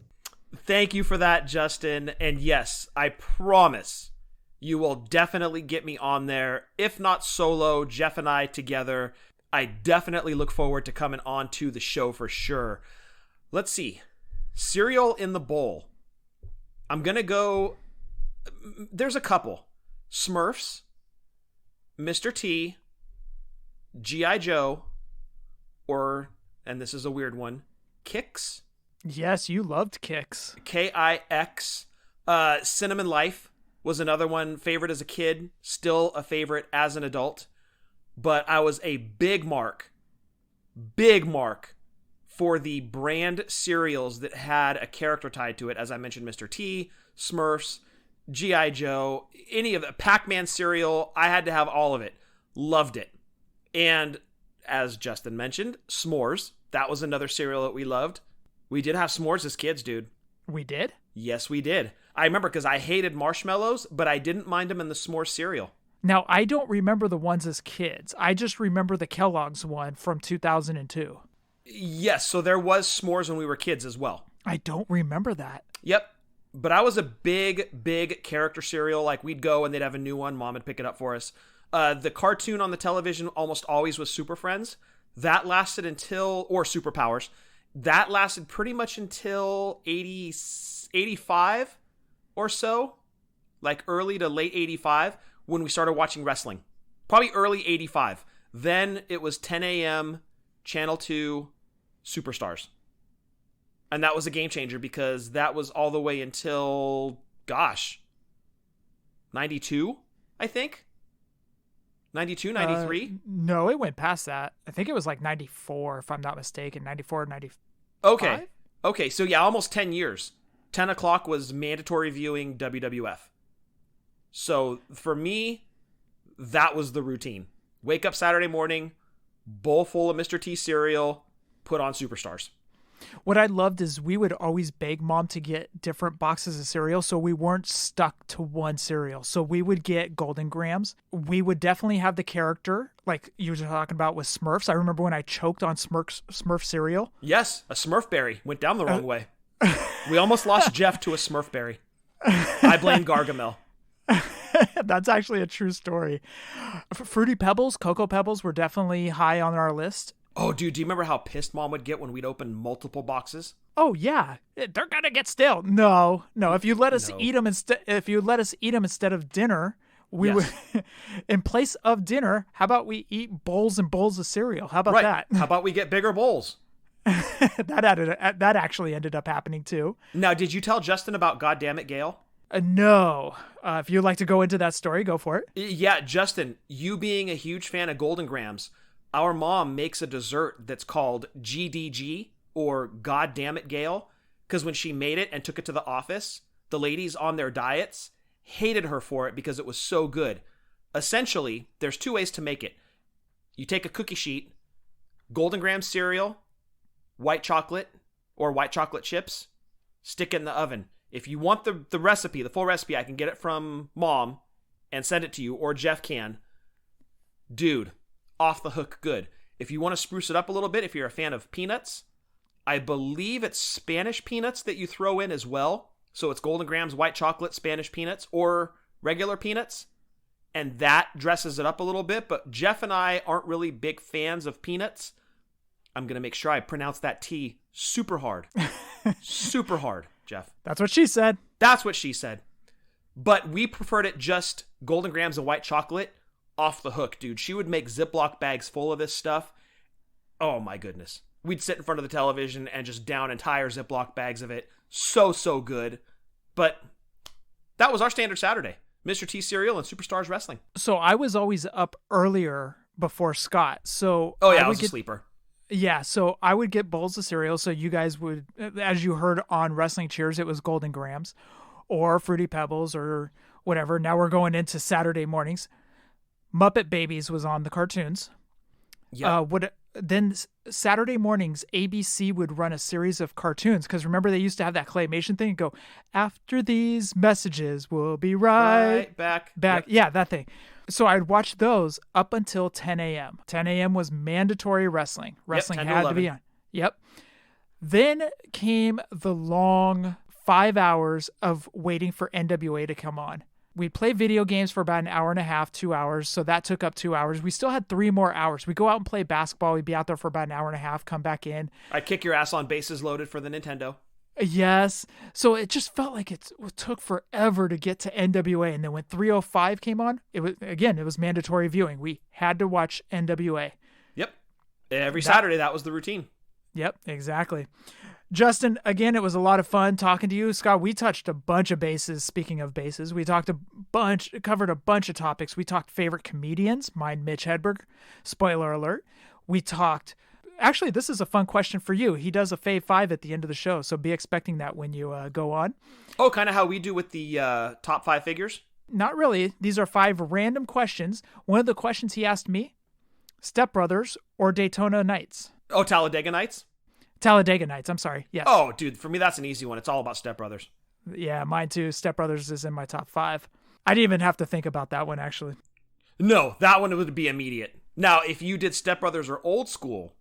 Thank you for that, Justin. And yes, I promise you will definitely get me on there. If not solo, Jeff and I together. I definitely look forward to coming on to the show for sure. Let's see. Cereal in the bowl. I'm going to go... There's a couple. Smurfs, Mr. T, G.I. Joe, or and this is a weird one, Kix. Yes, you loved Kix. Kix. Cinnamon Life was another one. Favorite as a kid, still a favorite as an adult. But I was a big mark for the brand cereals that had a character tied to it. As I mentioned, Mr. T, Smurfs, G.I. Joe, any of the Pac-Man cereal. I had to have all of it. Loved it. And as Justin mentioned, s'mores. That was another cereal that we loved. We did have s'mores as kids, dude. We did? Yes, we did. I remember because I hated marshmallows, but I didn't mind them in the s'mores cereal. Now, I don't remember the ones as kids. I just remember the Kellogg's one from 2002. Yes, so there was s'mores when we were kids as well. I don't remember that. Yep. But I was a big character cereal. Like, we'd go and they'd have a new one. Mom would pick it up for us. The cartoon on the television almost always was Super Friends. That lasted until, or Superpowers. That lasted pretty much until 85 or so. Like early to late 85 when we started watching wrestling. Probably early 85. Then it was 10 a.m., Channel 2, Superstars. And that was a game changer because that was all the way until, 92, I think? 92, 93? No, it went past that. I think it was like 94, if I'm not mistaken. 94, 95. Okay, so yeah, almost 10 years. 10 o'clock was mandatory viewing WWF. So for me, that was the routine. Wake up Saturday morning, bowl full of Mr. T cereal, put on Superstars. What I loved is we would always beg Mom to get different boxes of cereal so we weren't stuck to one cereal. So we would get Golden Grams. We would definitely have the character, like you were talking about with Smurfs. I remember when I choked on Smurf cereal. Yes, a Smurf berry went down the wrong way. We almost lost Jeff to a Smurf berry. I blame Gargamel. That's actually a true story. Fruity Pebbles, Cocoa Pebbles were definitely high on our list. Oh, dude, do you remember how pissed Mom would get when we'd open multiple boxes? Oh yeah, they're gonna get stale. No. If you let us eat them instead of dinner, we would. In place of dinner, how about we eat bowls and bowls of cereal? How about that? How about we get bigger bowls? That actually ended up happening too. Now, did you tell Justin about Goddammit Gail? No. If you'd like to go into that story, go for it. Yeah, Justin, you being a huge fan of Golden Grams, our mom makes a dessert that's called GDG, or God Damn It Gail, because when she made it and took it to the office, the ladies on their diets hated her for it because it was so good. Essentially, there's two ways to make it. You take a cookie sheet, Golden Grams cereal, white chocolate, or white chocolate chips, stick it in the oven. If you want the recipe, the full recipe, I can get it from Mom and send it to you, or Jeff can. Dude, off the hook good. If you want to spruce it up a little bit, if you're a fan of peanuts, I believe it's Spanish peanuts that you throw in as well. So it's Golden Grams, white chocolate, Spanish peanuts, or regular peanuts. And that dresses it up a little bit. But Jeff and I aren't really big fans of peanuts. I'm going to make sure I pronounce that T super hard. Super hard, Jeff. That's what she said. That's what she said. But we preferred it just Golden Grams and white chocolate. Off the hook, dude. She would make Ziploc bags full of this stuff. Oh my goodness. We'd sit in front of the television and just down entire Ziploc bags of it. So good. But that was our standard Saturday. Mr. T cereal and Superstars wrestling. So I was always up earlier before Scott. So I was a sleeper. Yeah, so I would get bowls of cereal. So you guys would, as you heard on Wrestling Cheers, it was Golden Grams or Fruity Pebbles or whatever. Now we're going into Saturday mornings. Muppet Babies was on the cartoons. Yeah. Then Saturday mornings, ABC would run a series of cartoons because remember they used to have that claymation thing and go, after these messages, we'll be right back. Yep. Yeah, that thing. So I'd watch those up until 10 a.m. 10 a.m. was mandatory wrestling. Wrestling had to be on. Yep. Then came the long 5 hours of waiting for NWA to come on. We'd play video games for about an hour and a half, 2 hours. So that took up 2 hours. We still had 3 more hours. We'd go out and play basketball. We'd be out there for about an hour and a half, come back in. I'd kick your ass on Bases Loaded for the Nintendo. Yes. So it just felt like it took forever to get to NWA. And then when 305 came on, it was mandatory viewing. We had to watch NWA. Yep. Every Saturday, that was the routine. Yep, exactly. Justin, again, it was a lot of fun talking to you. Scott, we touched a bunch of bases. Speaking of bases, we covered a bunch of topics. We talked favorite comedians, mine Mitch Hedberg, spoiler alert. We talked, actually, this is a fun question for you. He does a Fave 5 at the end of the show, so be expecting that when you go on. Oh, kind of how we do with the top 5 figures? Not really. These are 5 random questions. One of the questions he asked me, Step Brothers or Daytona Nights? Oh, Talladega Nights? Talladega Nights, I'm sorry. Yes. Oh, dude, for me, that's an easy one. It's all about Step Brothers. Yeah, mine too. Step Brothers is in my top 5. I didn't even have to think about that one, actually. No, that one would be immediate. Now, if you did Step Brothers or Old School,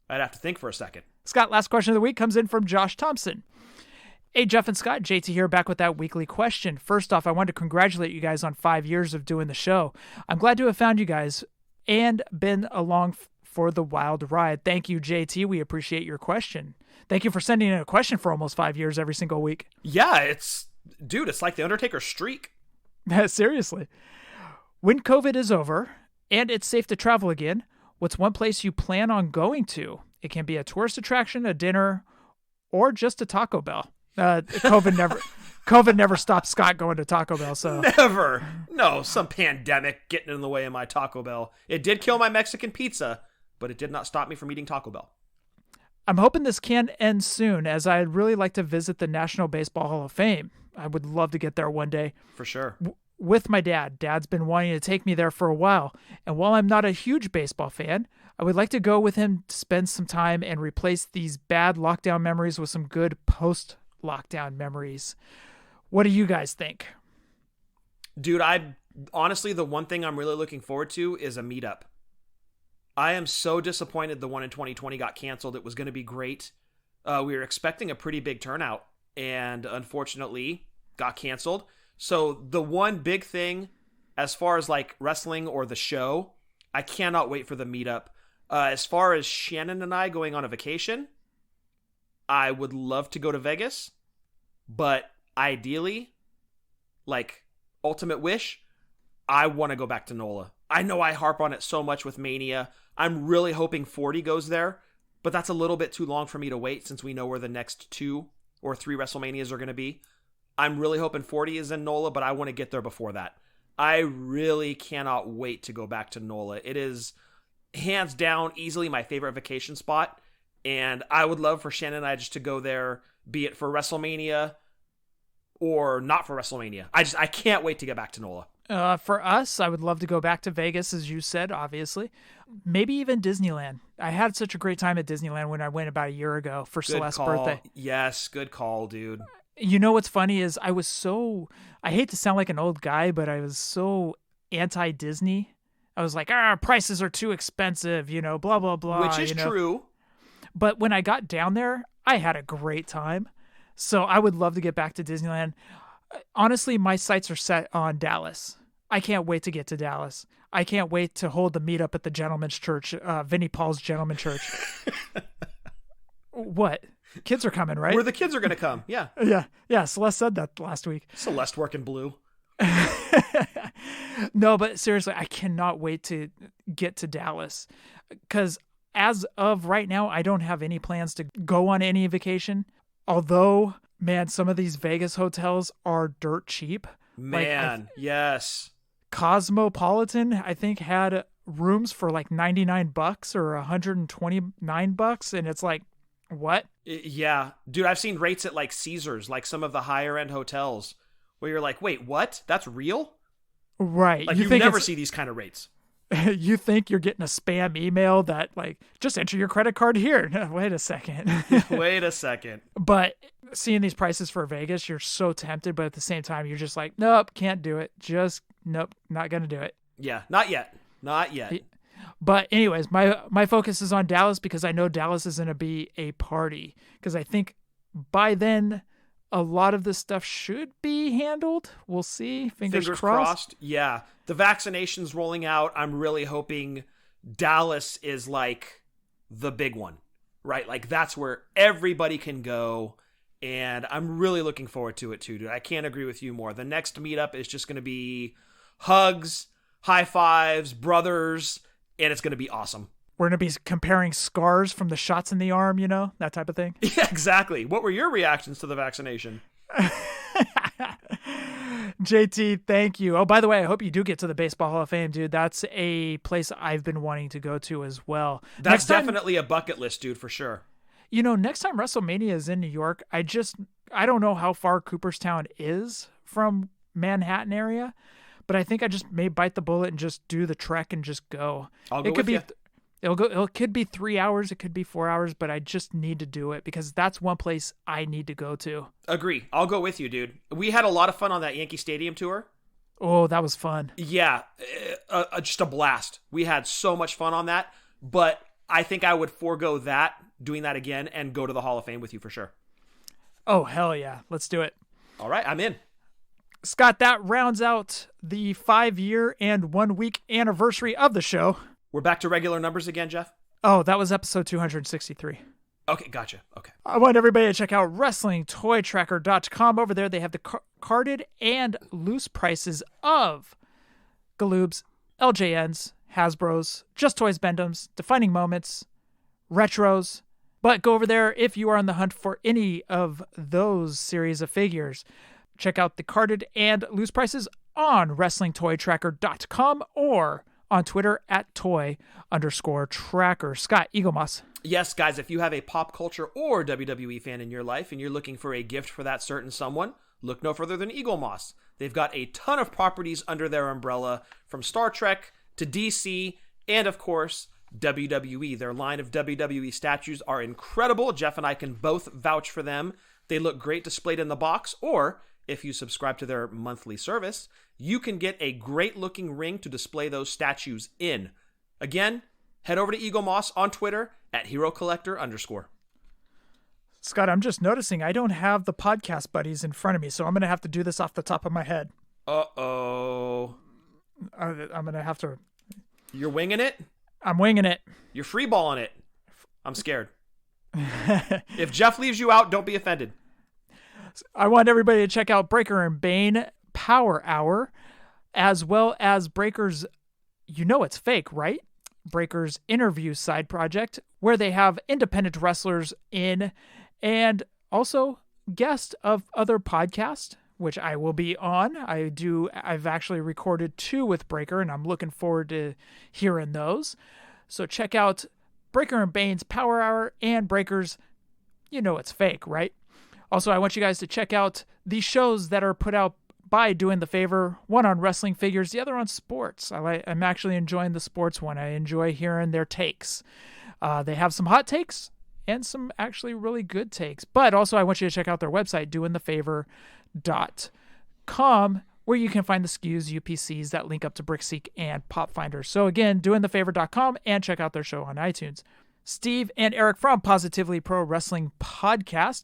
I'd have to think for a second. Scott, last question of the week comes in from Josh Thompson. Hey, Jeff and Scott, JT here, back with that weekly question. First off, I wanted to congratulate you guys on 5 years of doing the show. I'm glad to have found you guys and been along for the wild ride. Thank you, JT. We appreciate your question. Thank you for sending in a question for almost 5 years every single week. Yeah, it's like the Undertaker streak. Seriously. When COVID is over and it's safe to travel again, what's one place you plan on going to? It can be a tourist attraction, a dinner, or just a Taco Bell. COVID never stopped Scott going to Taco Bell. So never. No, some pandemic getting in the way of my Taco Bell. It did kill my Mexican pizza, but it did not stop me from eating Taco Bell. I'm hoping this can end soon, as I'd really like to visit the National Baseball Hall of Fame. I would love to get there one day. For sure. With my dad. Dad's been wanting to take me there for a while. And while I'm not a huge baseball fan, I would like to go with him to spend some time and replace these bad lockdown memories with some good post-lockdown memories. What do you guys think? Dude, honestly, the one thing I'm really looking forward to is a meetup. I am so disappointed the one in 2020 got canceled. It was going to be great. We were expecting a pretty big turnout, and unfortunately got canceled. So the one big thing as far as like wrestling or the show, I cannot wait for the meetup. As far as Shannon and I going on a vacation, I would love to go to Vegas, but ideally, like ultimate wish, I want to go back to NOLA. I know I harp on it so much with Mania. I'm really hoping 40 goes there, but that's a little bit too long for me to wait since we know where the next 2 or 3 WrestleManias are going to be. I'm really hoping 40 is in NOLA, but I want to get there before that. I really cannot wait to go back to NOLA. It is hands down easily my favorite vacation spot, and I would love for Shannon and I just to go there, be it for WrestleMania or not for WrestleMania. I can't wait to get back to NOLA. For us, I would love to go back to Vegas, as you said, obviously. Maybe even Disneyland. I had such a great time at Disneyland when I went about a year ago for Celeste's birthday. Yes, good call, dude. You know what's funny is I hate to sound like an old guy, but I was so anti-Disney. I was like, prices are too expensive, blah, blah, blah. Which is true. But when I got down there, I had a great time. So I would love to get back to Disneyland. Honestly, my sights are set on Dallas. I can't wait to get to Dallas. I can't wait to hold the meetup at the Gentleman's Church, Vinnie Paul's Gentleman Church. What? Kids are coming, right? Where the kids are going to come, yeah. Yeah, Celeste said that last week. Celeste working blue. No, but seriously, I cannot wait to get to Dallas. Because as of right now, I don't have any plans to go on any vacation. Although, man, some of these Vegas hotels are dirt cheap. Man, yes. Cosmopolitan, I think, had rooms for like $99 or $129, and it's like, what? Yeah. Dude, I've seen rates at like Caesars, like some of the higher end hotels, where you're like, wait, what? That's real? Right. Like you never see these kind of rates. You think you're getting a spam email that like, just enter your credit card here. Wait a second. Wait a second. But seeing these prices for Vegas, you're so tempted, but at the same time, you're just like, nope, can't do it. Nope, not going to do it. Yeah, not yet. Not yet. But anyways, my focus is on Dallas because I know Dallas is going to be a party. Because I think by then, a lot of this stuff should be handled. We'll see. Fingers crossed. Yeah. The vaccination's rolling out. I'm really hoping Dallas is like the big one, right? Like that's where everybody can go. And I'm really looking forward to it too, dude. I can't agree with you more. The next meetup is just going to be hugs, high fives, brothers, and it's going to be awesome. We're going to be comparing scars from the shots in the arm, that type of thing. Yeah, exactly. What were your reactions to the vaccination? JT, thank you. Oh, by the way, I hope you do get to the Baseball Hall of Fame, dude. That's a place I've been wanting to go to as well. That's definitely a bucket list, dude, for sure. Next time WrestleMania is in New York, I don't know how far Cooperstown is from Manhattan area, but I think I just may bite the bullet and just do the trek and just go. I'll go with you. It could be 3 hours, it could be 4 hours, but I just need to do it because that's one place I need to go to. Agree. I'll go with you, dude. We had a lot of fun on that Yankee Stadium tour. Oh, that was fun. Yeah, just a blast. We had so much fun on that, but I think I would forego doing that again, and go to the Hall of Fame with you for sure. Oh, hell yeah. Let's do it. All right, I'm in. Scott, that rounds out the 5-year and 1 week anniversary of the show. We're back to regular numbers again, Jeff? Oh, that was episode 263. Okay, gotcha. Okay. I want everybody to check out WrestlingToyTracker.com. Over there, they have the carded and loose prices of Galoobs, LJNs, Hasbros, Just Toys Bend-Ems, Defining Moments, Retros. But go over there if you are on the hunt for any of those series of figures. Check out the carded and loose prices on WrestlingToyTracker.com or on Twitter at @toy_tracker. Scott, Eagle Moss. Yes, guys, if you have a pop culture or WWE fan in your life and you're looking for a gift for that certain someone, look no further than Eagle Moss. They've got a ton of properties under their umbrella, from Star Trek to DC and, of course, WWE. Their line of WWE statues are incredible. Jeff and I can both vouch for them. They look great displayed in the box, or if you subscribe to their monthly service, you can get a great looking ring to display those statues in. Again, head over to Eagle Moss on Twitter at HeroCollector_. Scott, I'm just noticing I don't have the podcast buddies in front of me, so I'm going to have to do this off the top of my head. Uh-oh. I'm going to have to... You're winging it? I'm winging it. You're freeballing it. I'm scared. If Jeff leaves you out, don't be offended. I want everybody to check out Breaker and Bane Power Hour, as well as Breaker's It's Fake, right? Breaker's interview side project, where they have independent wrestlers in, and also guests of other podcasts, which I will be on. I've actually recorded 2 with Breaker, and I'm looking forward to hearing those. So check out Breaker and Bane's Power Hour and Breaker's It's Fake, right? Also, I want you guys to check out the shows that are put out by Doing the Favor, one on wrestling figures, the other on sports. I'm actually enjoying the sports one. I enjoy hearing their takes. They have some hot takes and some actually really good takes. But also, I want you to check out their website, doingthefavor.com, where you can find the SKUs, UPCs that link up to BrickSeek and Pop Finder. So again, doingthefavor.com, and check out their show on iTunes. Steve and Eric from Positively Pro Wrestling Podcast.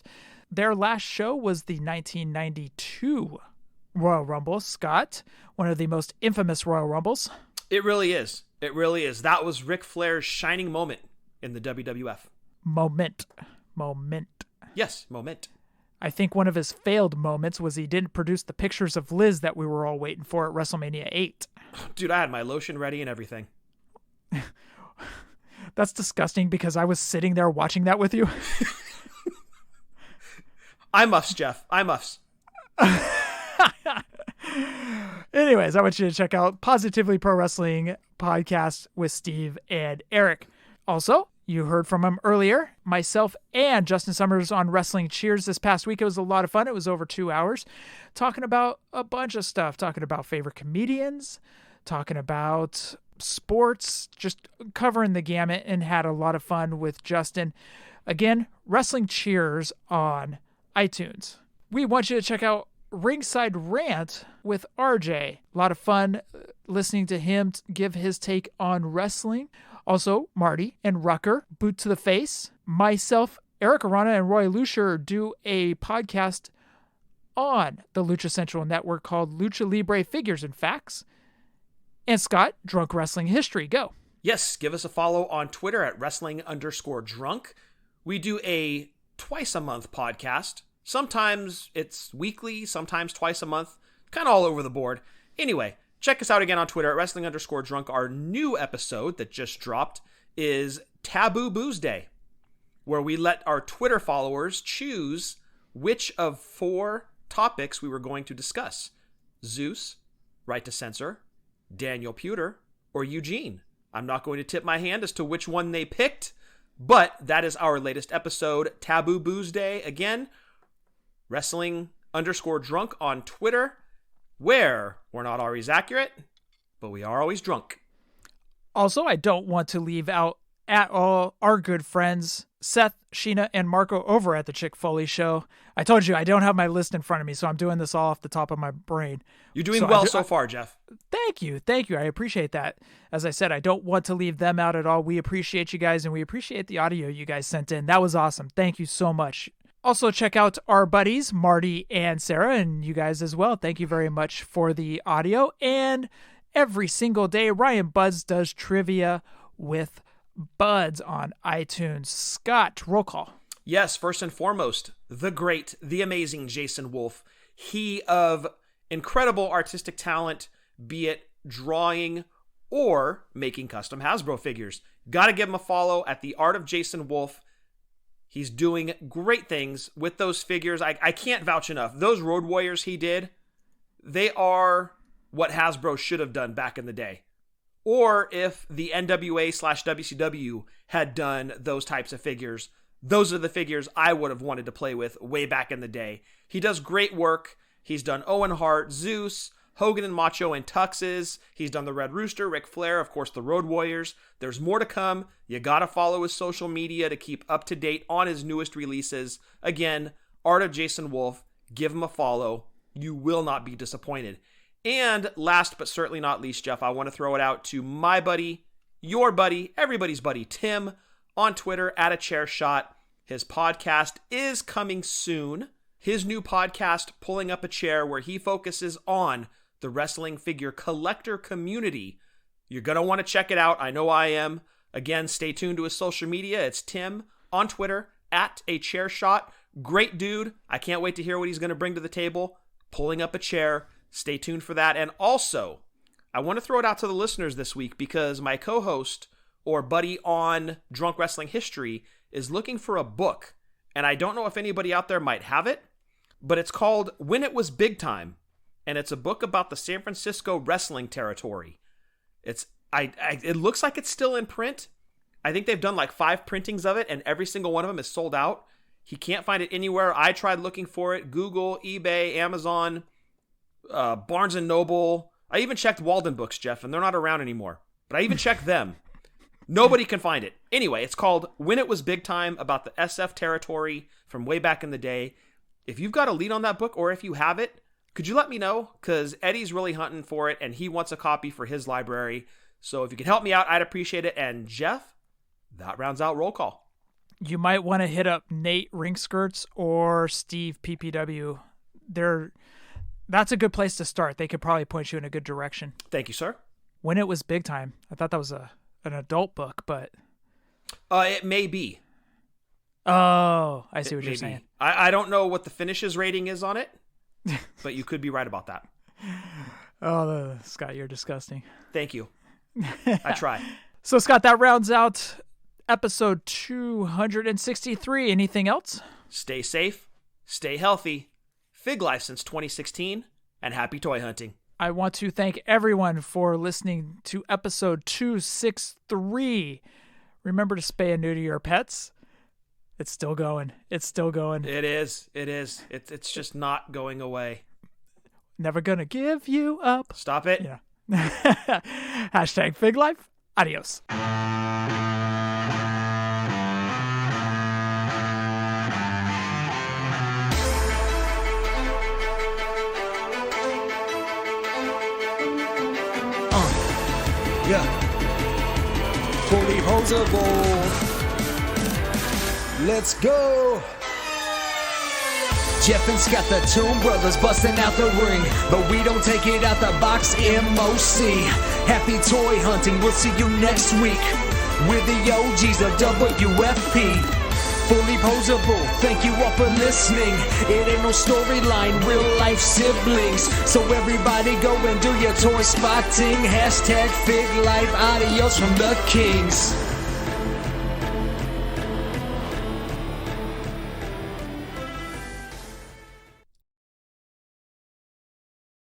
Their last show was the 1992 Royal Rumble. Scott, one of the most infamous Royal Rumbles. It really is. It really is. That was Ric Flair's shining moment in the WWF. Moment. Yes, moment. I think one of his failed moments was he didn't produce the pictures of Liz that we were all waiting for at WrestleMania 8. Dude, I had my lotion ready and everything. That's disgusting because I was sitting there watching that with you. I muffs, Jeff. I muffs. Anyways, I want you to check out Positively Pro Wrestling Podcast with Steve and Eric. Also, you heard from him earlier, myself and Justin Summers on Wrestling Cheers this past week. It was a lot of fun. It was over 2 hours talking about a bunch of stuff, talking about favorite comedians, talking about sports, just covering the gamut, and had a lot of fun with Justin. Again, Wrestling Cheers on iTunes. We want you to check out Ringside Rant with RJ. A lot of fun listening to him give his take on wrestling. Also, Marty and Rucker, Boot to the Face. Myself, Eric Arana, and Roy Lucier do a podcast on the Lucha Central Network called Lucha Libre Figures and Facts. And Scott, Drunk Wrestling History. Go. Yes, give us a follow on Twitter at wrestling_drunk. We do a twice-a-month podcast. Sometimes it's weekly, sometimes twice a month. Kind of all over the board. Anyway, check us out again on Twitter at wrestling_drunk. Our new episode that just dropped is Taboo Booze Day, where we let our Twitter followers choose which of 4 topics we were going to discuss. Zeus, Right to Censor, Daniel Pewter, or Eugene. I'm not going to tip my hand as to which one they picked, but that is our latest episode, Taboo Booze Day. Again, wrestling_drunk on Twitter, where we're not always accurate, but we are always drunk. Also, I don't want to leave out at all our good friends, Seth, Sheena, and Marco over at the Chick Foley Show. I told you I don't have my list in front of me, so I'm doing this all off the top of my brain. You're doing well so far, Jeff. Thank you. I appreciate that. As I said, I don't want to leave them out at all. We appreciate you guys, and we appreciate the audio you guys sent in. That was awesome. Thank you so much. Also, check out our buddies, Marty and Sarah, and you guys as well. Thank you very much for the audio. And every single day, Ryan Buds does trivia with Buds on iTunes. Scott, roll call. Yes, first and foremost, the great, the amazing Jason Wolf. He of incredible artistic talent, be it drawing or making custom Hasbro figures. Gotta give him a follow at The Art of Jason Wolf. He's doing great things with those figures. I can't vouch enough. Those Road Warriors he did, they are what Hasbro should have done back in the day. Or if the NWA/WCW had done those types of figures, those are the figures I would have wanted to play with way back in the day. He does great work. He's done Owen Hart, Zeus, Hogan and Macho and Tuxes. He's done the Red Rooster, Ric Flair, of course, the Road Warriors. There's more to come. You gotta follow his social media to keep up to date on his newest releases. Again, Art of Jason Wolf. Give him a follow. You will not be disappointed. And last but certainly not least, Jeff, I want to throw it out to my buddy, your buddy, everybody's buddy, Tim, on Twitter at @AChairShot. His podcast is coming soon. His new podcast, Pulling Up a Chair, where he focuses on the wrestling figure collector community. You're going to want to check it out. I know I am. Again, stay tuned to his social media. It's Tim on Twitter at @AChairShot. Great dude. I can't wait to hear what he's going to bring to the table. Pulling Up a Chair. Stay tuned for that. And also, I want to throw it out to the listeners this week because my co-host or buddy on Drunk Wrestling History is looking for a book. And I don't know if anybody out there might have it, but it's called When It Was Big Time. And it's a book about the San Francisco wrestling territory. It looks like it's still in print. I think they've done like 5 printings of it, and every single one of them is sold out. He can't find it anywhere. I tried looking for it. Google, eBay, Amazon, Barnes & Noble. I even checked Walden Books, Jeff, and they're not around anymore. But I even checked them. Nobody can find it. Anyway, it's called When It Was Big Time, about the SF territory from way back in the day. If you've got a lead on that book, or if you have it, could you let me know? Because Eddie's really hunting for it, and he wants a copy for his library. So if you could help me out, I'd appreciate it. And Jeff, that rounds out roll call. You might want to hit up Nate Ringskirts or Steve PPW. That's a good place to start. They could probably point you in a good direction. Thank you, sir. When It Was Big Time. I thought that was an adult book, but... It may be. Oh, I see what you're saying. I don't know what the finishes rating is on it, but you could be right about that. Oh, Scott, you're disgusting. Thank you. I try. So, Scott, that rounds out episode 263. Anything else? Stay safe, stay healthy, Fig Life since 2016, and happy toy hunting. I want to thank everyone for listening to episode 263. Remember to spay and neuter your pets. It's still going. It's still going. It is. It's just not going away. Never gonna give you up. Stop it. Yeah. Hashtag Fig Life. Adios. Yeah. Fullyposeable. Let's go. Jeff and Scott, the Toon Brothers, busting out the ring, but we don't take it out the box. MOC. Happy toy hunting. We'll see you next week. We're the OGs of WFP. Fullyposeable, thank you all for listening. It ain't no storyline, real life siblings. So everybody go and do your toy spotting. Hashtag Fig Life, adios from the Kings.